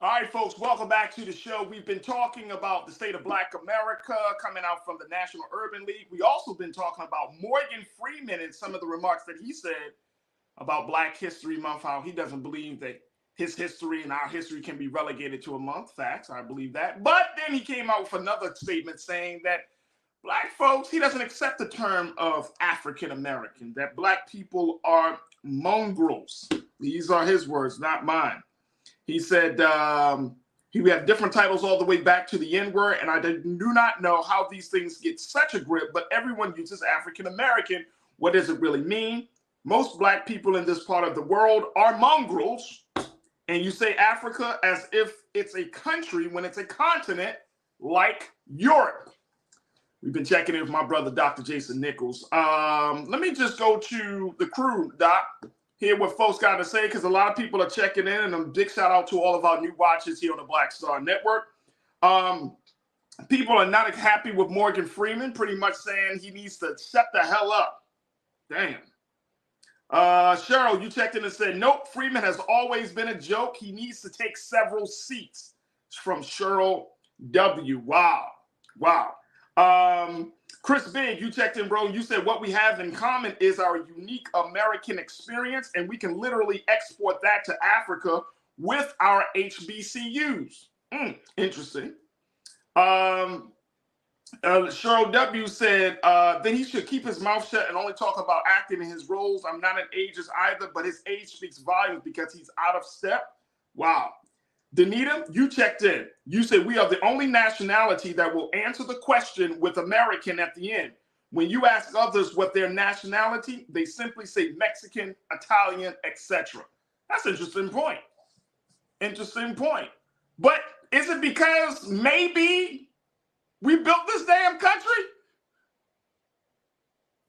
All right, folks, welcome back to the show. We've been talking about the state of Black America coming out from the National Urban League. We also been talking about Morgan Freeman and some of the remarks that he said about Black History Month, how he doesn't believe that his history and our history can be relegated to a month. Facts, I believe that. But then he came out with another statement saying that Black folks, he doesn't accept the term of African American, that Black people are mongrels. These are his words, not mine. He said he would have different titles all the way back to the N-word, and I do not know how these things get such a grip, but everyone uses African American. What does it really mean? Most Black people in this part of the world are mongrels, and you say Africa as if it's a country when it's a continent like Europe. We've been checking in with my brother, Dr. Jason Nichols. Let me just go to the crew, Doc. Hear what folks got to say, because a lot of people are checking in, and a big shout out to all of our new watchers here on the Black Star Network. People are not happy with Morgan Freeman, pretty much saying he needs to shut the hell up. Damn. Cheryl, you checked in and said, nope, Freeman has always been a joke. He needs to take several seats. It's from Cheryl W. Wow. Chris Big, you checked in, bro. You said what we have in common is our unique American experience, and we can literally export that to Africa with our HBCUs. Interesting. Cheryl W said, then he should keep his mouth shut and only talk about acting in his roles. I'm not an ageist either, but his age speaks volumes because he's out of step. Wow. Danita, you checked in. You said we are the only nationality that will answer the question with American at the end. When you ask others what their nationality, they simply say Mexican, Italian, etc. That's an interesting point. Interesting point. But is it because maybe we built this damn country?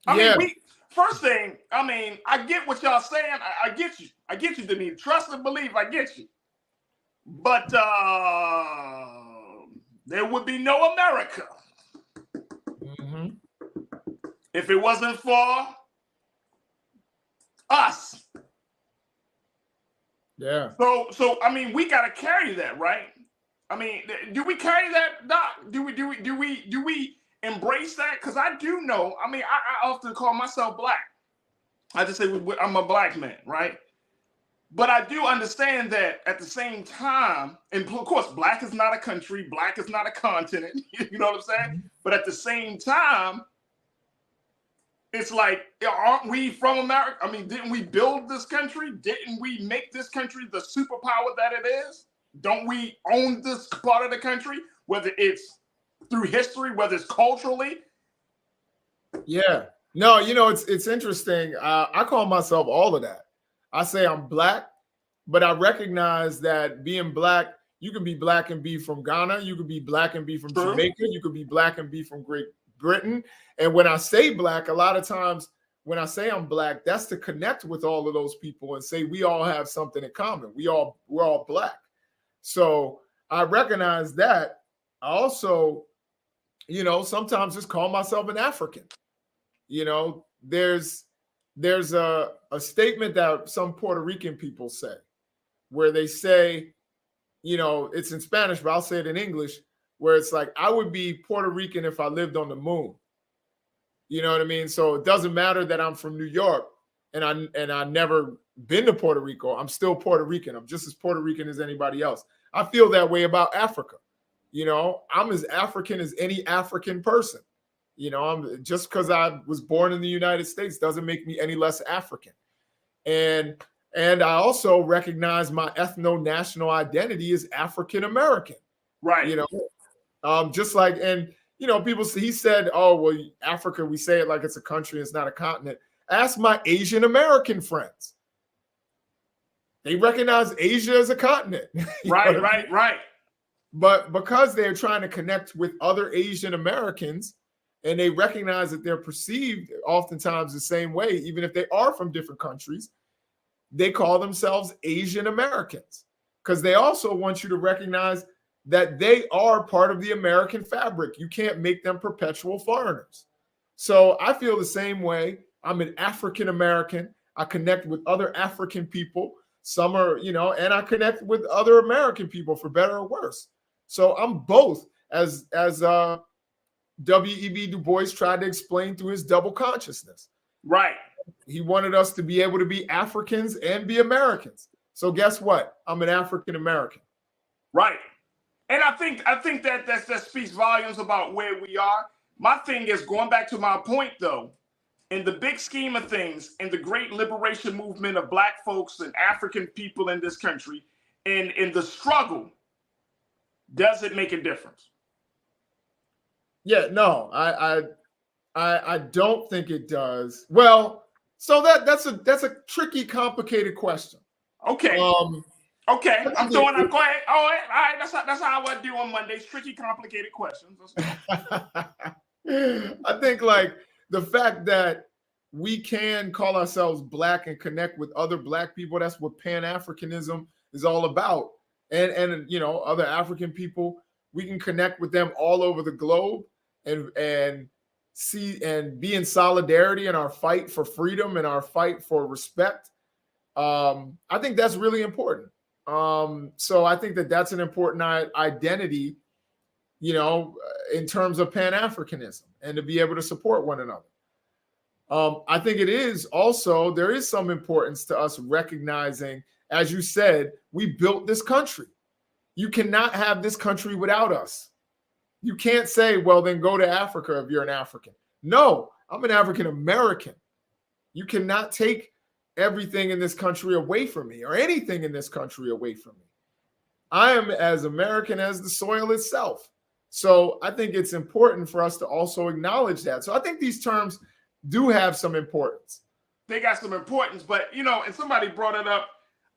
I mean, first thing, I get what y'all saying. I get you. I get you, Danita. Trust and believe, I get you. But there would be no America if it wasn't for us. Yeah. So I mean, we got to carry that, right? I mean, do we carry that, Doc? Do we embrace that? Because I do know. I mean, I often call myself black. I just say I'm a black man, right? But I do understand that at the same time, and of course, black is not a country, black is not a continent. You know what I'm saying? But at the same time, it's like, aren't we from America? I mean, didn't we build this country? Didn't we make this country the superpower that it is? Don't we own this part of the country, whether it's through history, whether it's culturally? Yeah. No, you know, it's interesting. I call myself all of that. I say I'm black, but I recognize that being black, you can be black and be from Ghana. You could be black and be from Jamaica. You could be black and be from Great Britain. And when I say black, a lot of times when I say I'm black, that's to connect with all of those people and say we all have something in common. We're all black. So I recognize that. I also, you know, sometimes just call myself an African. You know, there's a statement that some Puerto Rican people say where they say, you know, it's in Spanish, but I'll say it in English, where it's like, I would be Puerto Rican if I lived on the moon. You know what I mean? So it doesn't matter that I'm from New York and I never been to Puerto Rico. I'm still Puerto Rican. I'm just as Puerto Rican as anybody else. I feel that way about Africa. You know, I'm as African as any African person. You know, I'm just because I was born in the United States doesn't make me any less African. And I also recognize my ethno-national identity as African American. Right. You know, just like, and you know, people say, he said, oh, well, Africa, we say it like it's a country, it's not a continent. Ask my Asian American friends. They recognize Asia as a continent. Right. But because they're trying to connect with other Asian Americans and they recognize that they're perceived oftentimes the same way, even if they are from different countries, they call themselves Asian Americans because they also want you to recognize that they are part of the American fabric. You can't make them perpetual foreigners. So I feel the same way. I'm an African American. I connect with other African people. Some are, you know, and I connect with other American people for better or worse. So I'm both, as W.E.B. Du Bois tried to explain through his double consciousness. Right. He wanted us to be able to be Africans and be Americans. So guess what? I'm an African American. Right. And I think that speaks volumes about where we are. My thing is, going back to my point, though, in the big scheme of things, in the great liberation movement of Black folks and African people in this country, and in the struggle, does it make a difference? Yeah, no, I don't think it does. Well, so that's a tricky, complicated question. Okay. Okay, I'm throwing up. Go ahead. All right. That's how I do on Mondays. Tricky, complicated questions. I think like the fact that we can call ourselves Black and connect with other Black people. That's what Pan-Africanism is all about. And you know, other African people, we can connect with them all over the globe and see and be in solidarity in our fight for freedom and our fight for respect. I think that's really important. So I think that that's an important identity, you know, in terms of Pan-Africanism and to be able to support one another. I think it is also, there is some importance to us recognizing, as you said, we built this country. You cannot have this country without us. You can't say, well, then go to Africa if you're an African. No, I'm an African American. You cannot take everything in this country away from me or anything in this country away from me. I am as American as the soil itself. So I think it's important for us to also acknowledge that. So I think these terms do have some importance. They got some importance, but you know, and somebody brought it up,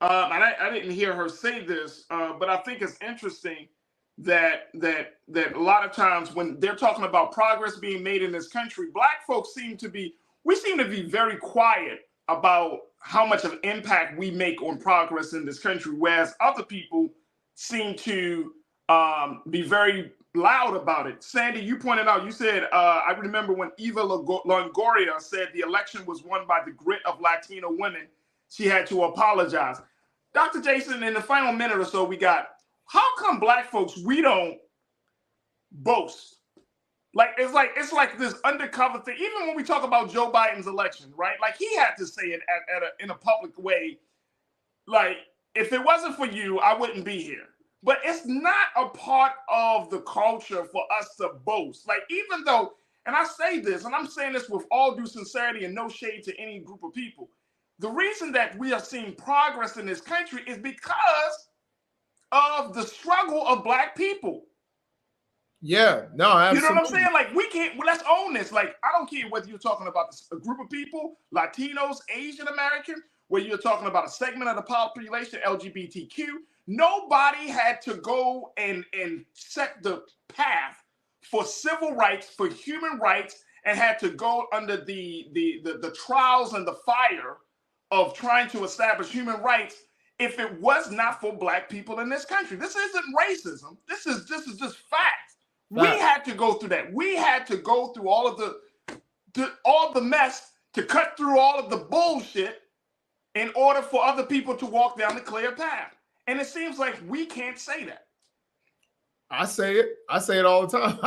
and I didn't hear her say this, but I think it's interesting that a lot of times when they're talking about progress being made in this country, Black folks seem to be very quiet about how much of impact we make on progress in this country, whereas other people seem to be very loud about it. Sandy, you pointed out, you said, I remember when Eva Longoria said the election was won by the grit of Latino women, she had to apologize. Dr. Jason, in the final minute or so we got, how come black folks, we don't boast? Like it's like this undercover thing. Even when we talk about Joe Biden's election, right? Like he had to say it in a public way. Like, if it wasn't for you, I wouldn't be here. But it's not a part of the culture for us to boast. Like, even though, and I say this, and I'm saying this with all due sincerity and no shade to any group of people, the reason that we are seeing progress in this country is because of the struggle of black people. Yeah, no, absolutely. You know what I'm saying? Like, we can't, well, let's own this. Like, I don't care whether you're talking about a group of people, Latinos, Asian Americans, whether you're talking about a segment of the population, LGBTQ. Nobody had to go and set the path for civil rights, for human rights, and had to go under the trials and the fire of trying to establish human rights if it was not for black people in this country. This isn't racism. This is just facts. We had to go through that. We had to go through all of the mess to cut through all of the bullshit in order for other people to walk down the clear path. And it seems like we can't say that. I say it all the time.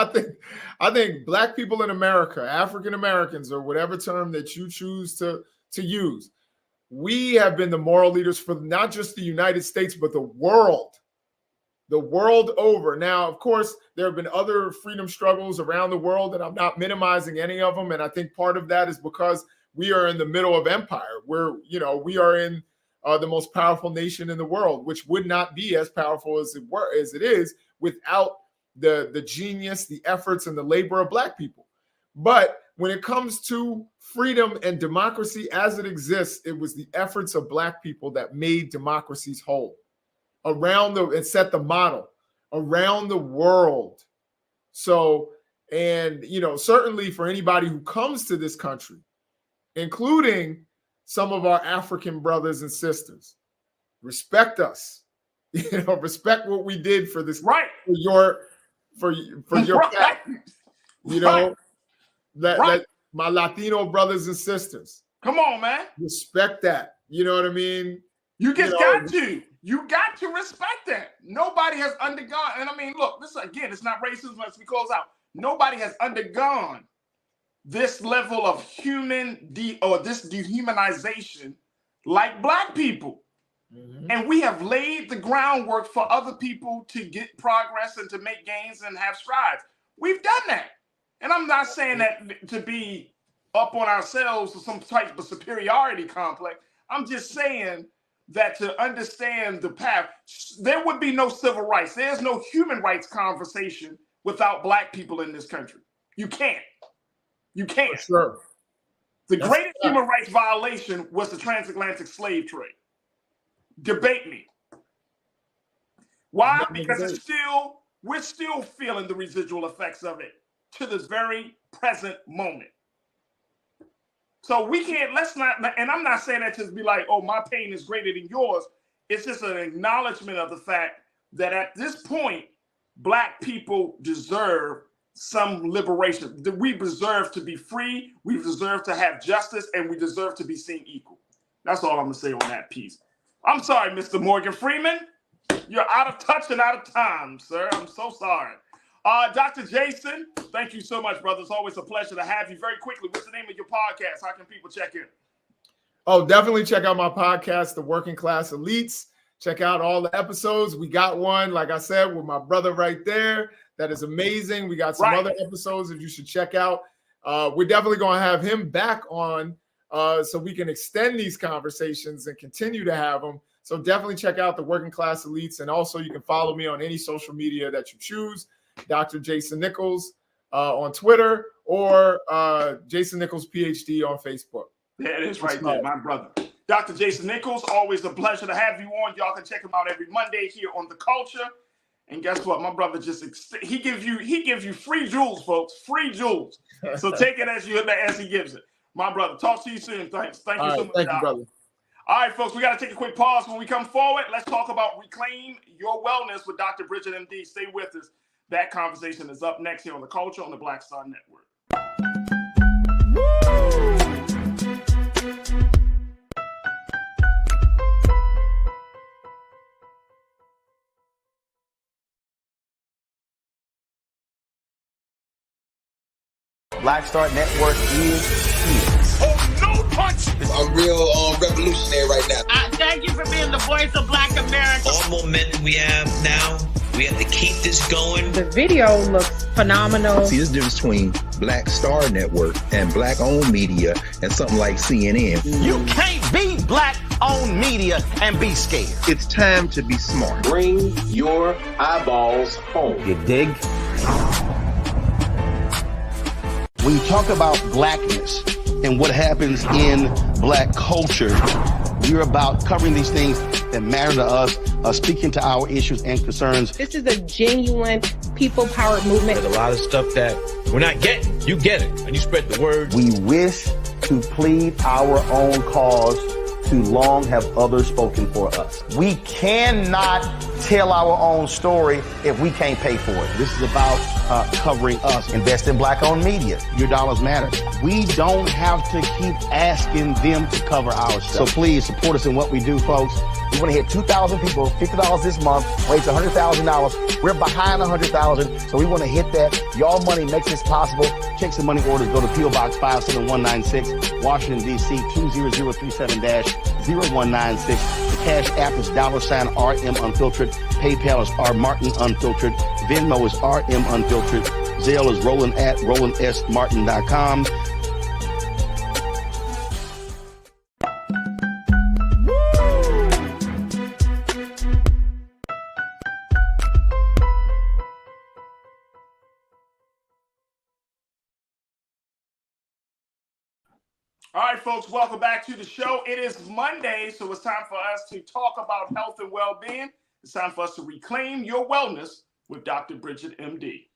I think black people in America, African Americans, or whatever term that you choose to use, we have been the moral leaders for not just the United States, but the world over. Now, of course, there have been other freedom struggles around the world, and I'm not minimizing any of them. And I think part of that is because we are in the middle of empire. We are in the most powerful nation in the world, which would not be as powerful as it is without the genius, the efforts, and the labor of black people. But when it comes to freedom and democracy as it exists, it was the efforts of black people that made democracies whole and set the model around the world. So, and certainly for anybody who comes to this country, including some of our African brothers and sisters, respect us. Respect what we did for this, right? For your right. That my Latino brothers and sisters. Come on, man. Respect that. You know what I mean? You got to respect that. Nobody has undergone, and I mean, look, this again, it's not racism as we close out. Nobody has undergone this level of this dehumanization like black people. Mm-hmm. And we have laid the groundwork for other people to get progress and to make gains and have strides. We've done that. And I'm not saying that to be up on ourselves or some type of superiority complex. I'm just saying that to understand the path, there would be no civil rights. There's no human rights conversation without black people in this country. You can't. You can't. Sure. The greatest human rights violation was the transatlantic slave trade. Debate me. Why? Because we're still feeling the residual effects of it to this very present moment. So we can't, and I'm not saying that to be like, oh, my pain is greater than yours. It's just an acknowledgement of the fact that at this point, black people deserve some liberation. We deserve to be free. We deserve to have justice, and we deserve to be seen equal. That's all I'm gonna say on that piece. I'm sorry, Mr. Morgan Freeman. You're out of touch and out of time, sir. I'm so sorry. Dr. Jason, thank you so much, brother. It's always a pleasure to have you. Very quickly, what's the name of your podcast? How can people check in? Oh, definitely check out my podcast, The Working Class Elites. Check out all the episodes. We got one, like I said, with my brother right there. That is amazing. We got some other episodes that you should check out. We're definitely going to have him back on so we can extend these conversations and continue to have them. So definitely check out The Working Class Elites. And also you can follow me on any social media that you choose. Dr. Jason Nichols on Twitter or Jason Nichols, PhD on Facebook. There it is right there, my brother. Dr. Jason Nichols, always a pleasure to have you on. Y'all can check him out every Monday here on The Culture. And guess what? My brother he gives you free jewels, folks. Free jewels. So take it as he gives it. My brother, talk to you soon. Thanks. Thank you so much. Thank you, brother. All right, folks, we got to take a quick pause. When we come forward, let's talk about Reclaim Your Wellness with Dr. Bridget, MD. Stay with us. That conversation is up next here on The Culture on the Black Star Network. Black Star Network is here. Oh, no punch! I'm real revolutionary right now. Thank you for being the voice of Black America. All momentum we have now, we have to keep this going. The video looks phenomenal. See, there's a difference between Black Star Network and Black-owned media and something like CNN. You can't be Black-owned media and be scared. It's time to be smart. Bring your eyeballs home. You dig? When you talk about blackness and what happens in Black culture, we're about covering these things that matter to us, speaking to our issues and concerns. This is a genuine people-powered movement. There's a lot of stuff that we're not getting. You get it, and you spread the word. We wish to plead our own cause. Too long have others spoken for us. We cannot tell our own story if we can't pay for it. This is about covering us. Invest in Black-owned media. Your dollars matter. We don't have to keep asking them to cover our stuff. So please support us in what we do, folks. We want to hit 2,000 people, $50 this month, raise $100,000. We're behind 100,000, so we want to hit that. Y'all money makes this possible. Checks and money orders go to P.O. Box 57196, Washington, D.C. 20037-0196. The Cash App is $RM Unfiltered. PayPal is R Martin Unfiltered. Venmo is RM Unfiltered. Zelle is roland@rolandsmartin.com. All right, folks, welcome back to the show. It is Monday, so it's time for us to talk about health and well-being. It's time for us to reclaim your wellness with Dr. Bridget, MD.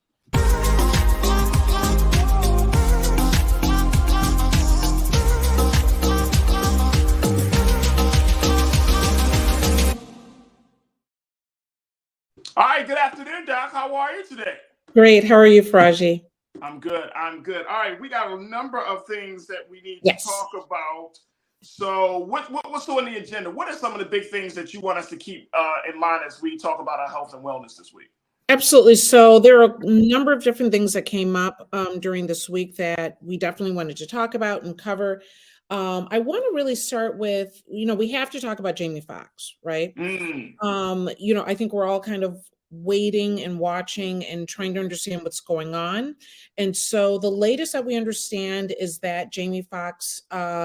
All right, good afternoon, Doc. How are you today? Great. How are you, Farajii? I'm good. I'm good. All right, we got a number of things that we need Yes. to talk about. So what's on the agenda? What are some of the big things that you want us to keep in mind as we talk about our health and wellness this week? Absolutely. So there are a number of different things that came up during this week that we definitely wanted to talk about and cover. I want to really start with, we have to talk about Jamie Foxx, right? I think we're all kind of waiting and watching and trying to understand what's going on. And so the latest that we understand is that Jamie Foxx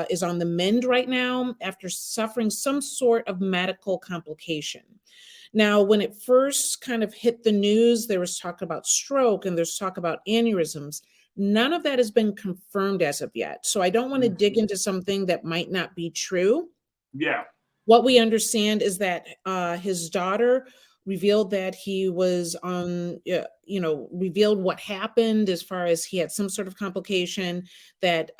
is on the mend right now after suffering some sort of medical complication. Now, when it first kind of hit the news, there was talk about stroke and there's talk about aneurysms. None of that has been confirmed as of yet. So I don't want to dig into something that might not be true. Yeah. What we understand is that his daughter revealed that he was on, revealed what happened as far as he had some sort of complication, that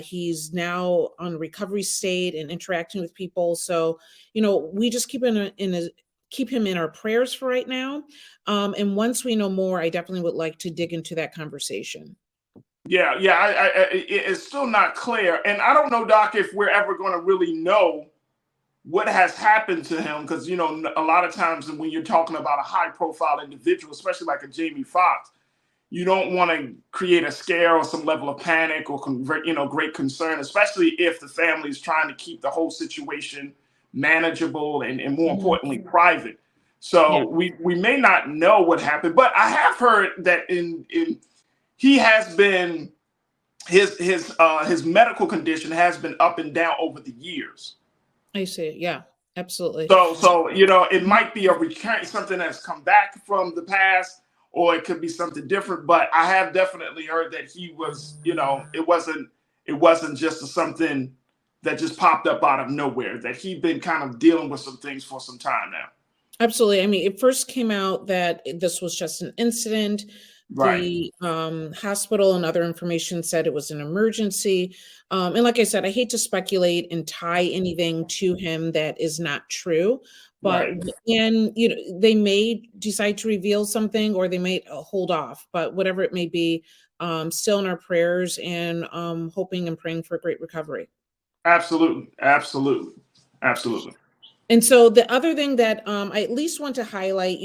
he's now on recovery state and interacting with people. So, we just keep him in our prayers for right now. And once we know more, I definitely would like to dig into that conversation. Yeah. It's still not clear. And I don't know, Doc, if we're ever going to really know what has happened to him, because, a lot of times when you're talking about a high profile individual, especially like a Jamie Foxx, you don't want to create a scare or some level of panic or, great concern, especially if the family is trying to keep the whole situation manageable and more importantly, private. So we may not know what happened, but I have heard that he has been, his medical condition has been up and down over the years. I see. Yeah, absolutely. So it might be a recurrent, something that's come back from the past, or it could be something different. But I have definitely heard that he was, it wasn't just something that just popped up out of nowhere, that he'd been kind of dealing with some things for some time now. Absolutely. I mean, it first came out that this was just an incident. Right. The hospital and other information said it was an emergency. And like I said, I hate to speculate and tie anything to him that is not true. But and they may decide to reveal something, or they may hold off. But whatever it may be, still in our prayers and hoping and praying for a great recovery. Absolutely. And so the other thing that I at least want to highlight,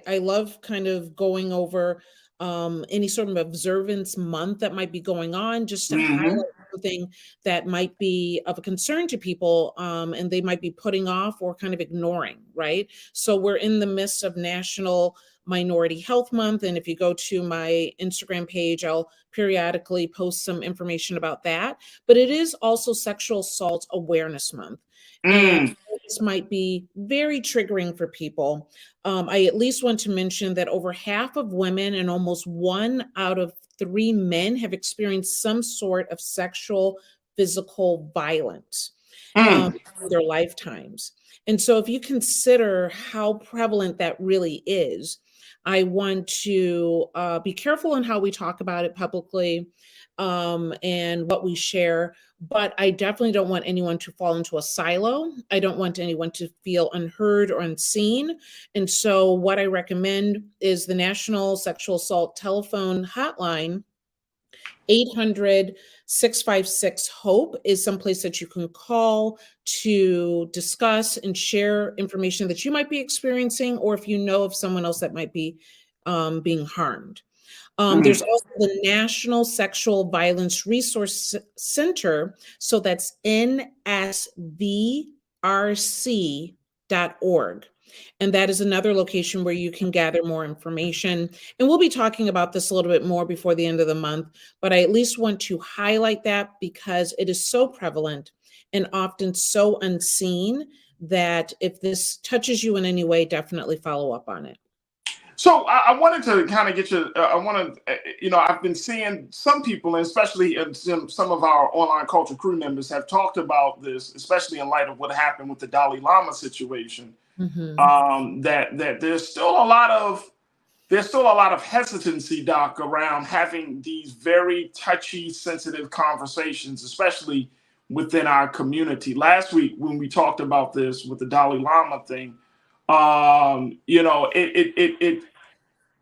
I love kind of going over any sort of observance month that might be going on, just to highlight something that might be of a concern to people, and they might be putting off or kind of ignoring, right? So we're in the midst of National Minority Health Month, and if you go to my Instagram page, I'll periodically post some information about that. But it is also Sexual Assault Awareness Month. And this might be very triggering for people. I at least want to mention that over half of women and almost 1 out of 3 men have experienced some sort of sexual physical violence in their lifetimes. And so if you consider how prevalent that really is, I want to be careful in how we talk about it publicly, and what we share, but I definitely don't want anyone to fall into a silo. I don't want anyone to feel unheard or unseen. And so what I recommend is the National Sexual Assault Telephone Hotline. 800-656-HOPE is someplace that you can call to discuss and share information that you might be experiencing, or if you know of someone else that might be being harmed. There's also the National Sexual Violence Resource Center. So that's nsvrc.org. And that is another location where you can gather more information. And we'll be talking about this a little bit more before the end of the month, but I at least want to highlight that because it is so prevalent and often so unseen that if this touches you in any way, definitely follow up on it. So I wanted to kind of get you, I've been seeing some people, and especially some of our online culture crew members have talked about this, especially in light of what happened with the Dalai Lama situation, that there's still a lot of hesitancy, Doc, around having these very touchy, sensitive conversations, especially within our community. Last week, when we talked about this with the Dalai Lama thing,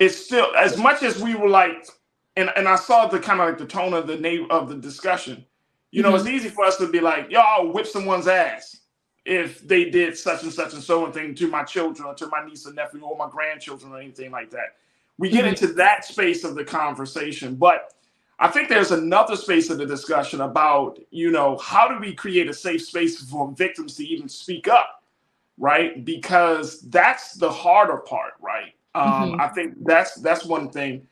it's still, as much as we were like, and I saw the kind of like the tone of the discussion, it's easy for us to be like, yo, I'll whip someone's ass if they did such and such and so and thing to my children or to my niece or nephew or my grandchildren or anything like that. We get into that space of the conversation, but I think there's another space of the discussion about, how do we create a safe space for victims to even speak up, right? Because that's the harder part, right? I think that's one thing.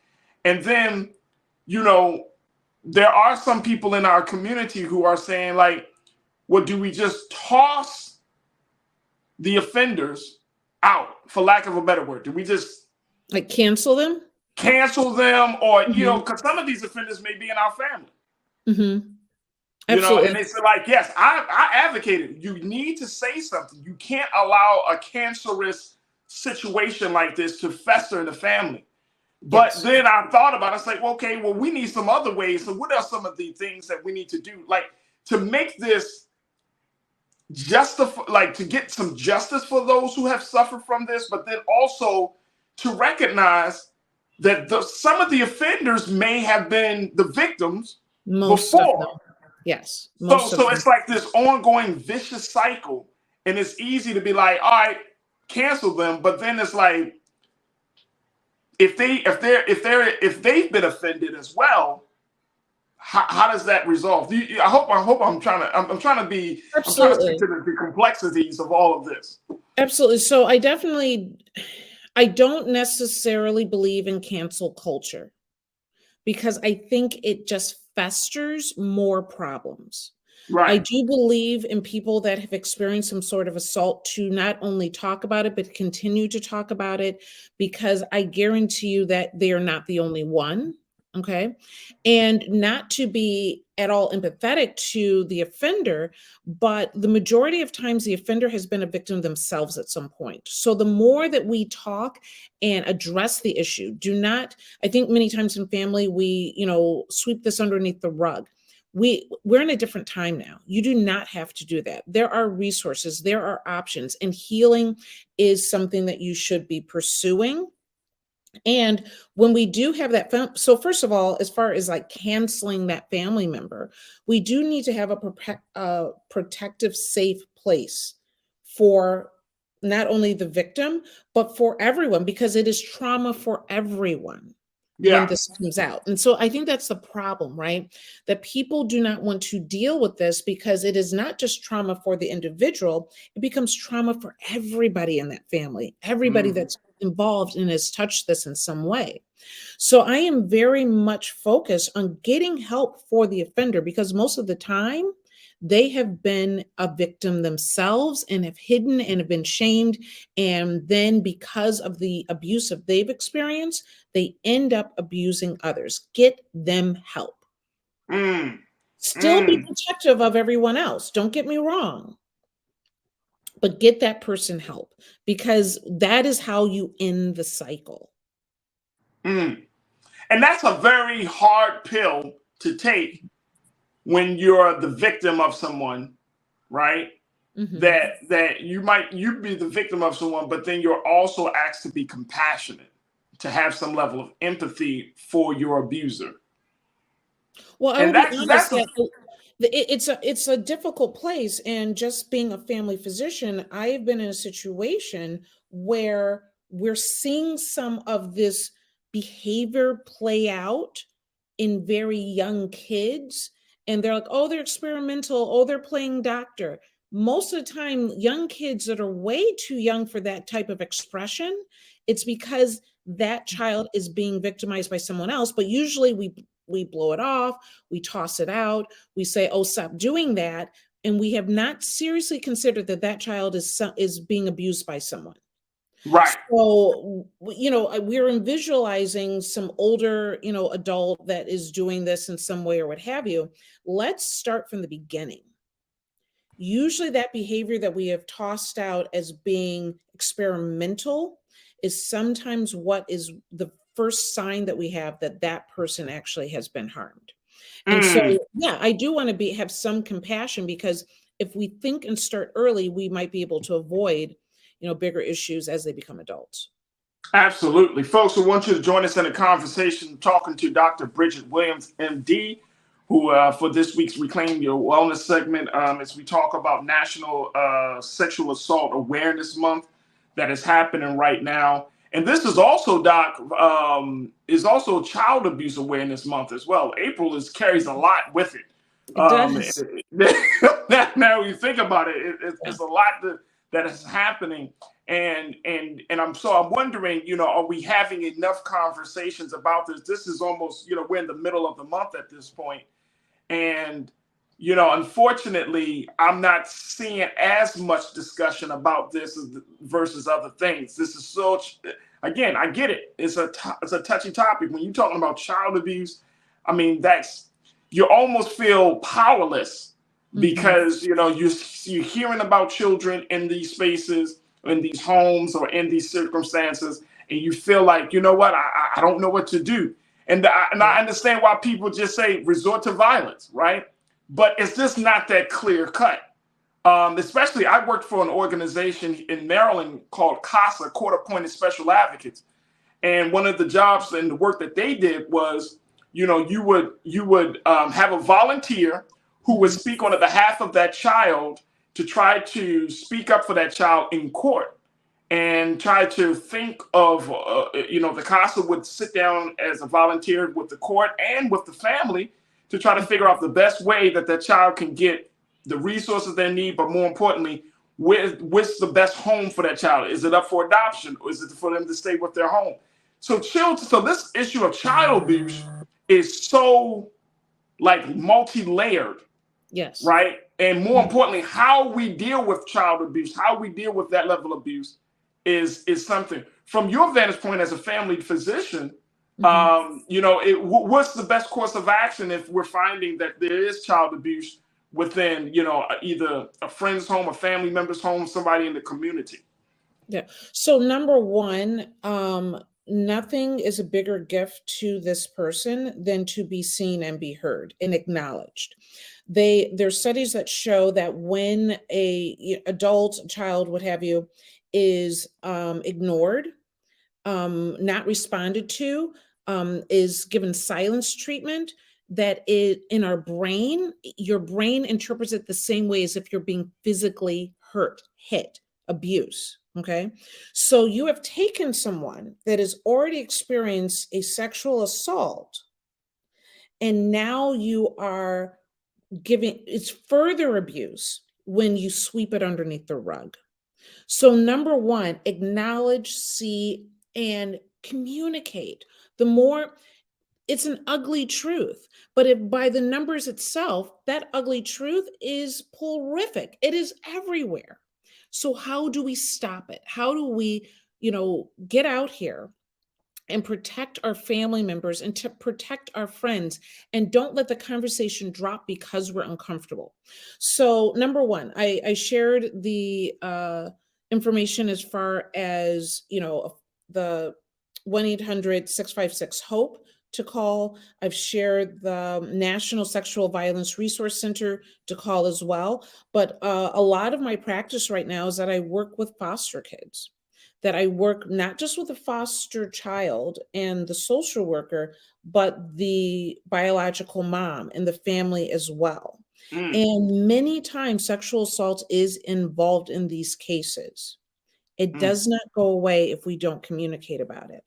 And then, there are some people in our community who are saying like, well, do we just toss the offenders out, for lack of a better word? Do we just like cancel them? Or, because some of these offenders may be in our family. Absolutely. And it's like, yes, I advocated, you need to say something. You can't allow a cancerous situation like this to fester in the family. But then I thought about it. It's like, well, okay, well, we need some other ways. So what are some of the things that we need to do, like to make this to get some justice for those who have suffered from this, but then also to recognize that some of the offenders may have been the victims before. Yes. So it's like this ongoing vicious cycle, and it's easy to be like, all right, cancel them, but then it's like, if they've been offended as well, how does that resolve? I hope I'm trying to speak to the complexities of all of this. Absolutely. So I don't necessarily believe in cancel culture, because I think it just festers more problems. Right. I do believe in people that have experienced some sort of assault to not only talk about it, but continue to talk about it, because I guarantee you that they are not the only one. Okay. And not to be at all empathetic to the offender, but the majority of times the offender has been a victim themselves at some point. So the more that we talk and address the issue, I think many times in family, we, sweep this underneath the rug. We're in a different time now. You do not have to do that. There are resources, there are options, and healing is something that you should be pursuing. And when we do have that, so first of all, as far as like canceling that family member, we do need to have a protective, safe place for not only the victim, but for everyone, because it is trauma for everyone. when Yeah. this comes out. And so I think that's the problem, right? That people do not want to deal with this because it is not just trauma for the individual, it becomes trauma for everybody in that family, everybody that's involved and has touched this in some way. So I am very much focused on getting help for the offender because most of the time they have been a victim themselves and have hidden and have been shamed. And then because of the abuse that they've experienced, they end up abusing others. Get them help. Still be protective of everyone else. Don't get me wrong. But get that person help because that is how you end the cycle. And that's a very hard pill to take when you're the victim of someone, right? That you be the victim of someone, but then you're also asked to be compassionate, to have some level of empathy for your abuser. Well, I will be honest that it's a difficult place. And just being a family physician, I have been in a situation where we're seeing some of this behavior play out in very young kids. And they're like, oh, they're experimental. Oh, they're playing doctor. Most of the time, young kids that are way too young for that type of expression, it's because that child is being victimized by someone else. But usually we blow it off, we toss it out, we say, oh, stop doing that. And we have not seriously considered that that child is being abused by someone. Right. So, we're visualizing some older, adult that is doing this in some way or what have you. Let's start from the beginning. Usually that behavior that we have tossed out as being experimental is sometimes what is the first sign that we have that that person actually has been harmed. And so, yeah, I do want to have some compassion because if we think and start early, we might be able to avoid, bigger issues as they become adults. Absolutely. Folks, we want you to join us in a conversation talking to Dr. Bridget Williams, MD, who for this week's Reclaim Your Wellness segment, as we talk about National Sexual Assault Awareness Month that is happening right now. And this is also, Doc, is also Child Abuse Awareness Month as well. April carries a lot with it. Now you think about it, it's a lot that is happening. And I'm wondering, are we having enough conversations about this? This is almost, we're in the middle of the month at this point. And, unfortunately, I'm not seeing as much discussion about this versus other things. This is so, again, I get it. It's a touchy topic. When you're talking about child abuse, I mean, you almost feel powerless because, you're hearing about children in these spaces, in these homes or in these circumstances, and you feel like, you know what, I don't know what to do. And I understand why people just say resort to violence, right? But it's just not that clear cut. Especially, I worked for an organization in Maryland called CASA, Court Appointed Special Advocates. And one of the jobs and the work that they did was, you would have a volunteer who would speak on the behalf of that child to try to speak up for that child in court and try to think of, the CASA would sit down as a volunteer with the court and with the family to try to figure out the best way that that child can get the resources they need, but more importantly, what's the best home for that child? Is it up for adoption or is it for them to stay with their home? So this issue of child abuse is so multi-layered. Yes. Right. And more importantly, how we deal with child abuse, how we deal with that level of abuse is something. From your vantage point as a family physician, what's the best course of action if we're finding that there is child abuse within, either a friend's home, a family member's home, somebody in the community? Yeah. So number one, nothing is a bigger gift to this person than to be seen and be heard and acknowledged. There's studies that show that when a adult, child, what have you, is ignored, not responded to, is given silence treatment, that in our brain, your brain interprets it the same way as if you're being physically hurt, hit, abuse. Okay. So you have taken someone that has already experienced a sexual assault, and now you are giving it's further abuse when you sweep it underneath the rug. So, number one, acknowledge, see, and communicate. The more it's an ugly truth, but if by the numbers itself, that ugly truth is horrific. It is everywhere. So how do we stop it? How do we, get out here and protect our family members and to protect our friends, and don't let the conversation drop because we're uncomfortable? So number one, I shared the information as far as, the 1-800-656-HOPE to call. I've shared the National Sexual Violence Resource Center to call as well. But a lot of my practice right now is that I work with foster kids, that I work not just with the foster child and the social worker, but the biological mom and the family as well. And many times sexual assault is involved in these cases. It does not go away if we don't communicate about it.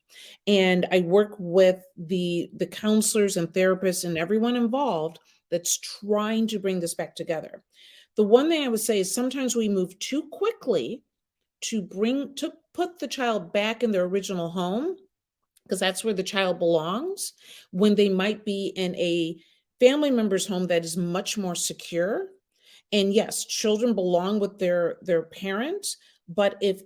And I work with the counselors and therapists and everyone involved that's trying to bring this back together. The one thing I would say is sometimes we move too quickly to put the child back in their original home, because that's where the child belongs, when they might be in a family member's home that is much more secure. And yes, children belong with their parents. But if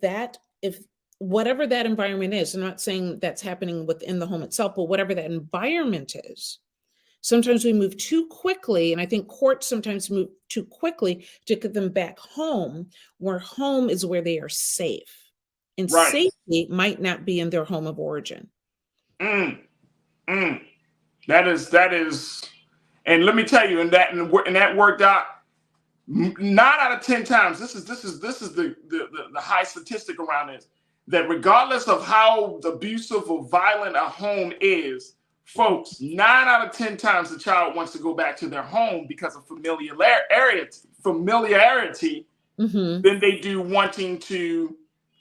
whatever that environment is, I'm not saying that's happening within the home itself, but whatever that environment is, sometimes we move too quickly. And I think courts sometimes move too quickly to get them back home, where home is where they are safe. And safety might not be in their home of origin. That is, and let me tell you, in that work, Doc, 9 out of 10 times, this is the high statistic around this, that regardless of how abusive or violent a home is, folks, 9 out of 10 times the child wants to go back to their home because of familiarity than they do wanting to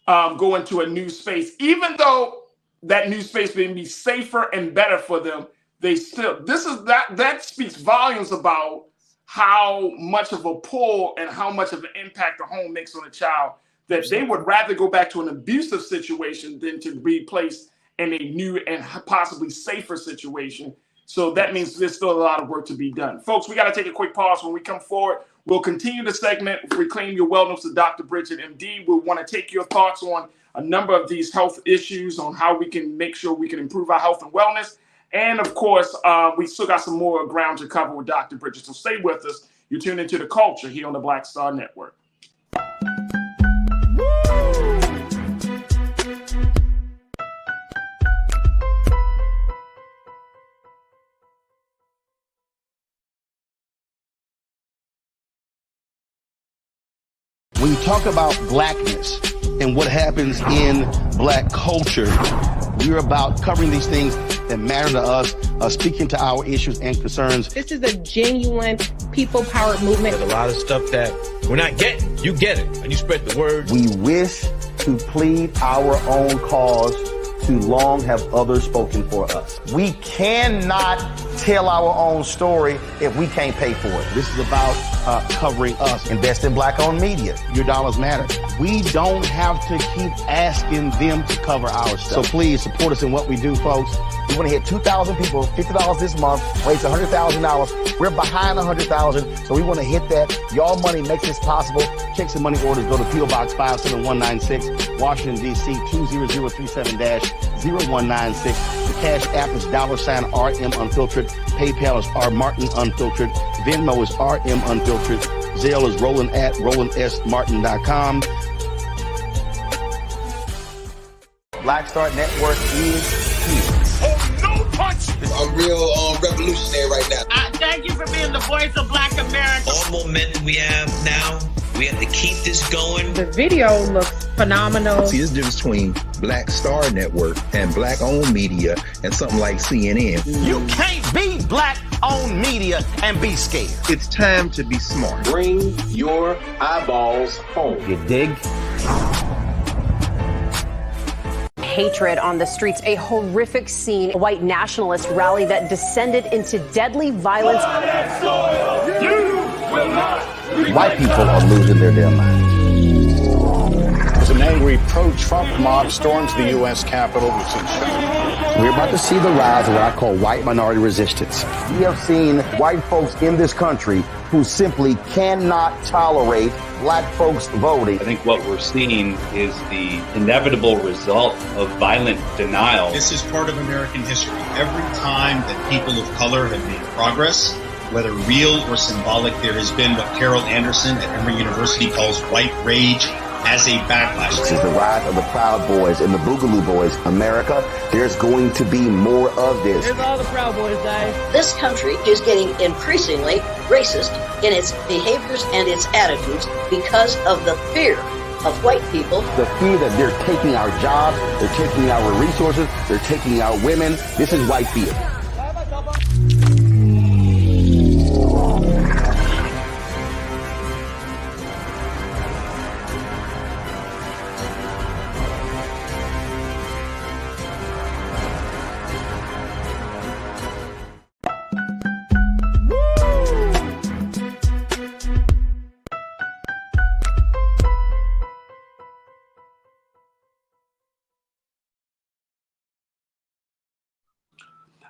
go into a new space. Even though that new space may be safer and better for them, they still, that speaks volumes about how much of a pull and how much of an impact the home makes on a child, that they would rather go back to an abusive situation than to be placed in a new and possibly safer situation. So that means there's still a lot of work to be done. Folks, we got to take a quick pause. When we come forward, we'll continue the segment, Reclaim Your Wellness with Dr. Bridget, MD. We'll want to take your thoughts on a number of these health issues, on how we can make sure we can improve our health and wellness. And of course, we still got some more ground to cover with Dr. Bridget. So stay with us. You're tuned into The Culture here on the Black Star Network. When you talk about blackness and what happens in black culture, we're about covering these things that matter to us, speaking to our issues and concerns. This is a genuine people-powered movement. There's a lot of stuff that we're not getting. You get it, and you spread the word. We wish to plead our own cause. Too long have others spoken for us. We cannot tell our own story if we can't pay for it. This is about covering us. Invest in black-owned media. Your dollars matter. We don't have to keep asking them to cover our stuff. So please support us in what we do, folks. We want to hit 2,000 people, $50 this month, raise $100,000. We're behind 100,000, so we want to hit that. Y'all money makes this possible. Checks and money orders go to P.O. Box 57196, Washington, D.C. 20037-0196. The Cash App is $RM Unfiltered. PayPal is R Martin Unfiltered. Venmo is RM Unfiltered. Zelle is Roland@RolandSMartin.com. Black Star Network is here. Oh, no punch! I'm real revolutionary right now. Thank you for being the voice of Black America. All momentum we have now, we have to keep this going. The video looks phenomenal. See, there's a difference between Black Star Network and black-owned media and something like CNN. You can't be black-owned media and be scared. It's time to be smart. Bring your eyeballs home. You dig? hatred on the streets, a horrific scene, a white nationalist rally that descended into deadly violence. White people are losing their damn minds. As an angry pro-Trump mob storms the U.S. Capitol, we're about to see the rise of what I call white minority resistance. We have seen white folks in this country who simply cannot tolerate black folks voting. I think what we're seeing is the inevitable result of violent denial. This is part of American history. Every time that people of color have made progress, whether real or symbolic, there has been what Carol Anderson at Emory University calls white rage as a backlash. This is the rise of the Proud Boys and the Boogaloo Boys. America, there's going to be more of this. Here's all the Proud Boys, guys. This country is getting increasingly racist in its behaviors and its attitudes because of the fear of white people. The fear that they're taking our jobs, they're taking our resources, they're taking our women. This is white fear.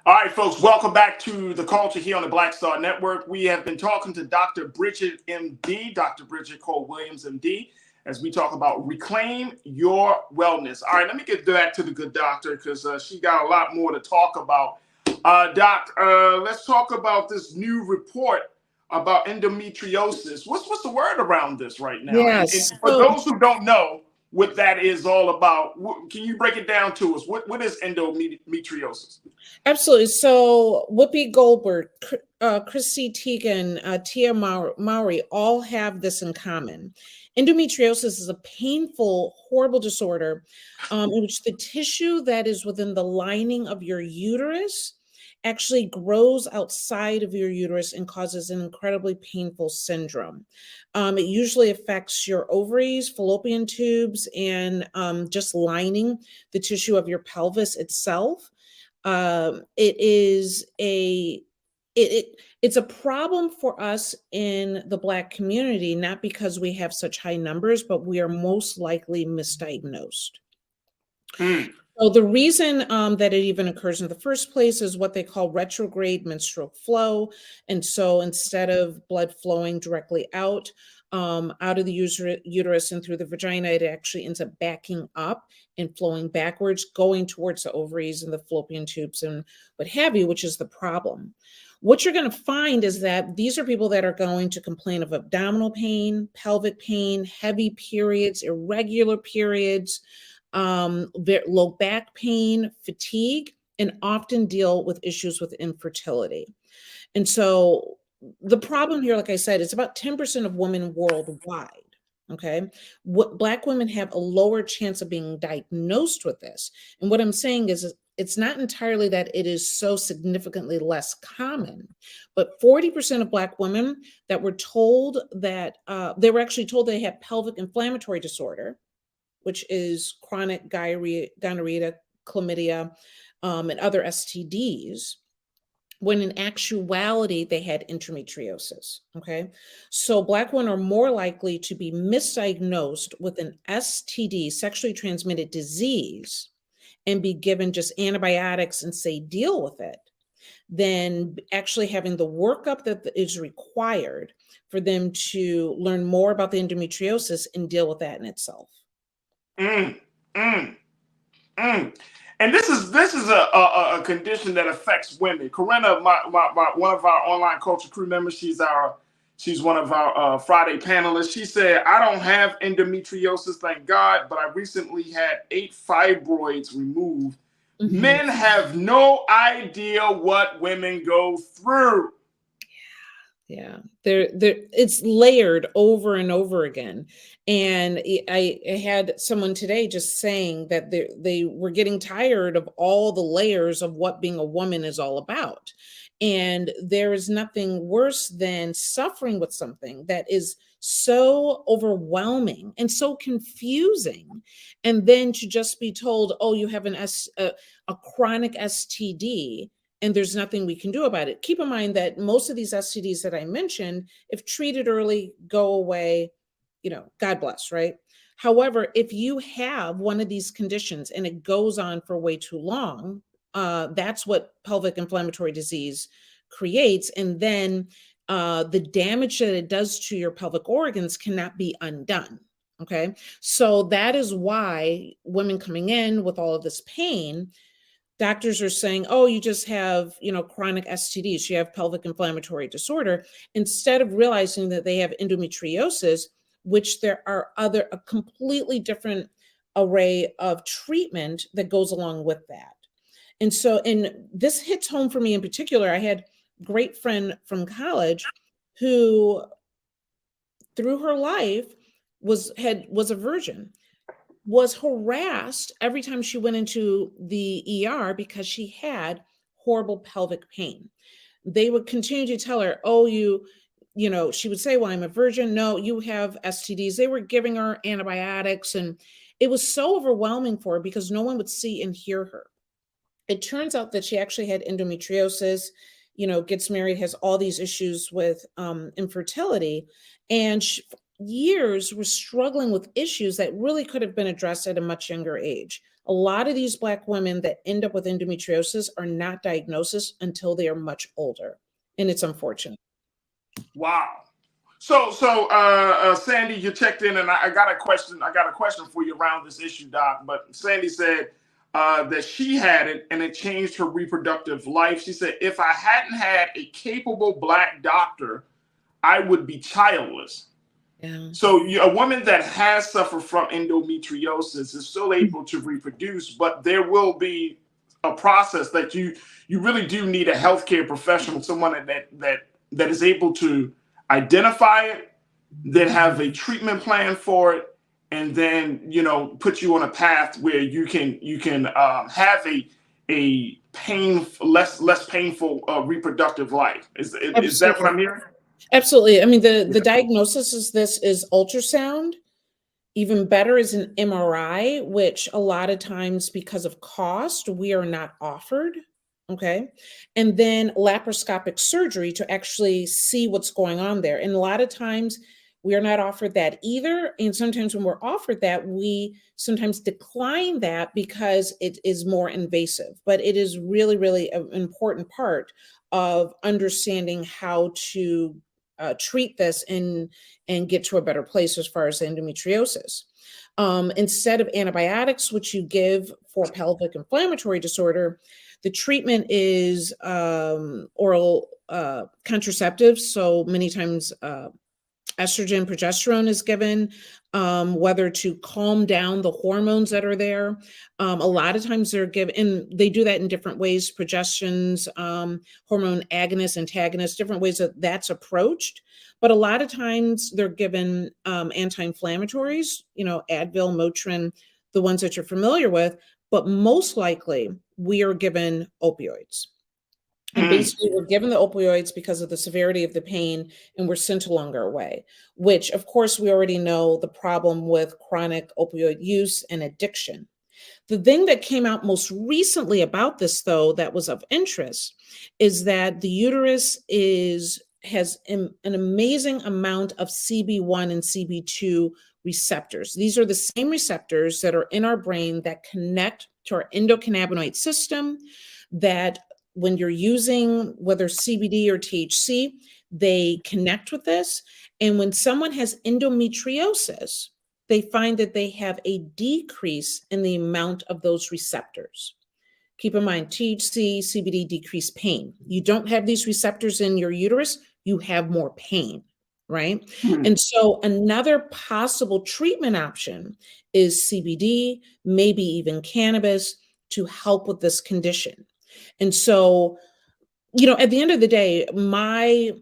All right, folks, welcome back to The Culture here on the Black Star Network. We have been talking to Dr. Bridget, MD, Dr. Bridget Cole-Williams, MD, as we talk about reclaim your wellness. All right, let me get back to the good doctor because she got a lot more to talk about. Doc, let's talk about this new report about endometriosis. What's the word around this right now? Yes. And for those who don't know what that is all about, can you break it down to us? What is endometriosis? Absolutely. So Whoopi Goldberg, Chrissy Teigen, Tia Mowry all have this in common. Endometriosis is a painful, horrible disorder in which the tissue that is within the lining of your uterus actually grows outside of your uterus and causes an incredibly painful syndrome. It usually affects your ovaries, fallopian tubes, and just lining the tissue of your pelvis itself. It's a problem for us in the Black community, not because we have such high numbers, but we are most likely misdiagnosed. So the reason that it even occurs in the first place is what they call retrograde menstrual flow. And so instead of blood flowing directly out of the uterus and through the vagina, it actually ends up backing up and flowing backwards, going towards the ovaries and the fallopian tubes and what have you, which is the problem. What you're going to find is that these are people that are going to complain of abdominal pain, pelvic pain, heavy periods, irregular periods, low back pain, fatigue, and often deal with issues with infertility. And so the problem here, like I said, it's about 10% of women worldwide. Okay. Black women have a lower chance of being diagnosed with this. And what I'm saying is it's not entirely that it is so significantly less common, but 40% of Black women that were told that they were actually told they had pelvic inflammatory disorder, which is chronic gonorrhea, chlamydia, and other STDs, when in actuality, they had endometriosis, okay? So Black women are more likely to be misdiagnosed with an STD, sexually transmitted disease, and be given just antibiotics and say, deal with it, than actually having the workup that is required for them to learn more about the endometriosis and deal with that in itself. And this is a condition that affects women. Corinna, one of our online culture crew members, she's one of our Friday panelists. She said, "I don't have endometriosis, thank God, but I recently had 8 fibroids removed. Mm-hmm. Men have no idea what women go through." Yeah, it's layered over and over again. And I had someone today just saying that they were getting tired of all the layers of what being a woman is all about. And there is nothing worse than suffering with something that is so overwhelming and so confusing. And then to just be told, oh, you have a chronic STD and there's nothing we can do about it. Keep in mind that most of these STDs that I mentioned, if treated early, go away, God bless, right? However, if you have one of these conditions and it goes on for way too long, that's what pelvic inflammatory disease creates. And then the damage that it does to your pelvic organs cannot be undone. Okay. So that is why women coming in with all of this pain, doctors are saying, oh, you just have, chronic STDs, you have pelvic inflammatory disorder, instead of realizing that they have endometriosis, which there are a completely different array of treatment that goes along with that. And so, and this hits home for me in particular. I had a great friend from college who, through her life, was a virgin, was harassed every time she went into the ER because she had horrible pelvic pain. They would continue to tell her, oh, she would say, well, I'm a virgin. No, you have STDs. They were giving her antibiotics. And it was so overwhelming for her because no one would see and hear her. It turns out that she actually had endometriosis, gets married, has all these issues with infertility. And years were struggling with issues that really could have been addressed at a much younger age. A lot of these Black women that end up with endometriosis are not diagnosed until they are much older. And it's unfortunate. Wow. So Sandy, you checked in, and I got a question for you around this issue, Doc. But Sandy said that she had it and it changed her reproductive life. She said, if I hadn't had a capable Black doctor, I would be childless. Yeah. So a woman that has suffered from endometriosis is still able to reproduce, but there will be a process that you really do need a healthcare professional, someone that is able to identify it, then have a treatment plan for it, and then put you on a path where you can have a less painful reproductive life. Is that what I'm hearing? Absolutely. I mean, the diagnosis is ultrasound. Even better is an MRI, which a lot of times because of cost, we are not offered. Okay. And then laparoscopic surgery to actually see what's going on there. And a lot of times we are not offered that either. And sometimes when we're offered that, we sometimes decline that because it is more invasive. But it is really, really an important part of understanding how to treat this and get to a better place as far as endometriosis. Instead of antibiotics, which you give for pelvic inflammatory disorder, the treatment is oral contraceptives. So many times estrogen, progesterone is given, whether to calm down the hormones that are there. A lot of times they're given, and they do that in different ways, progestins, hormone agonists, antagonists, different ways that's approached. But a lot of times they're given anti-inflammatories, Advil, Motrin, the ones that you're familiar with, but most likely we are given opioids. And basically we're given the opioids because of the severity of the pain, and we're sent along our way, which of course we already know the problem with chronic opioid use and addiction. The thing that came out most recently about this, though, that was of interest is that the uterus has an amazing amount of CB1 and CB2 receptors. These are the same receptors that are in our brain that connect to our endocannabinoid system, that when you're using whether CBD or THC, they connect with this. And when someone has endometriosis, they find that they have a decrease in the amount of those receptors. Keep in mind, THC, CBD decrease pain. You don't have these receptors in your uterus, you have more pain, right? And so another possible treatment option is CBD, maybe even cannabis, to help with this condition. And so, at the end of the day, my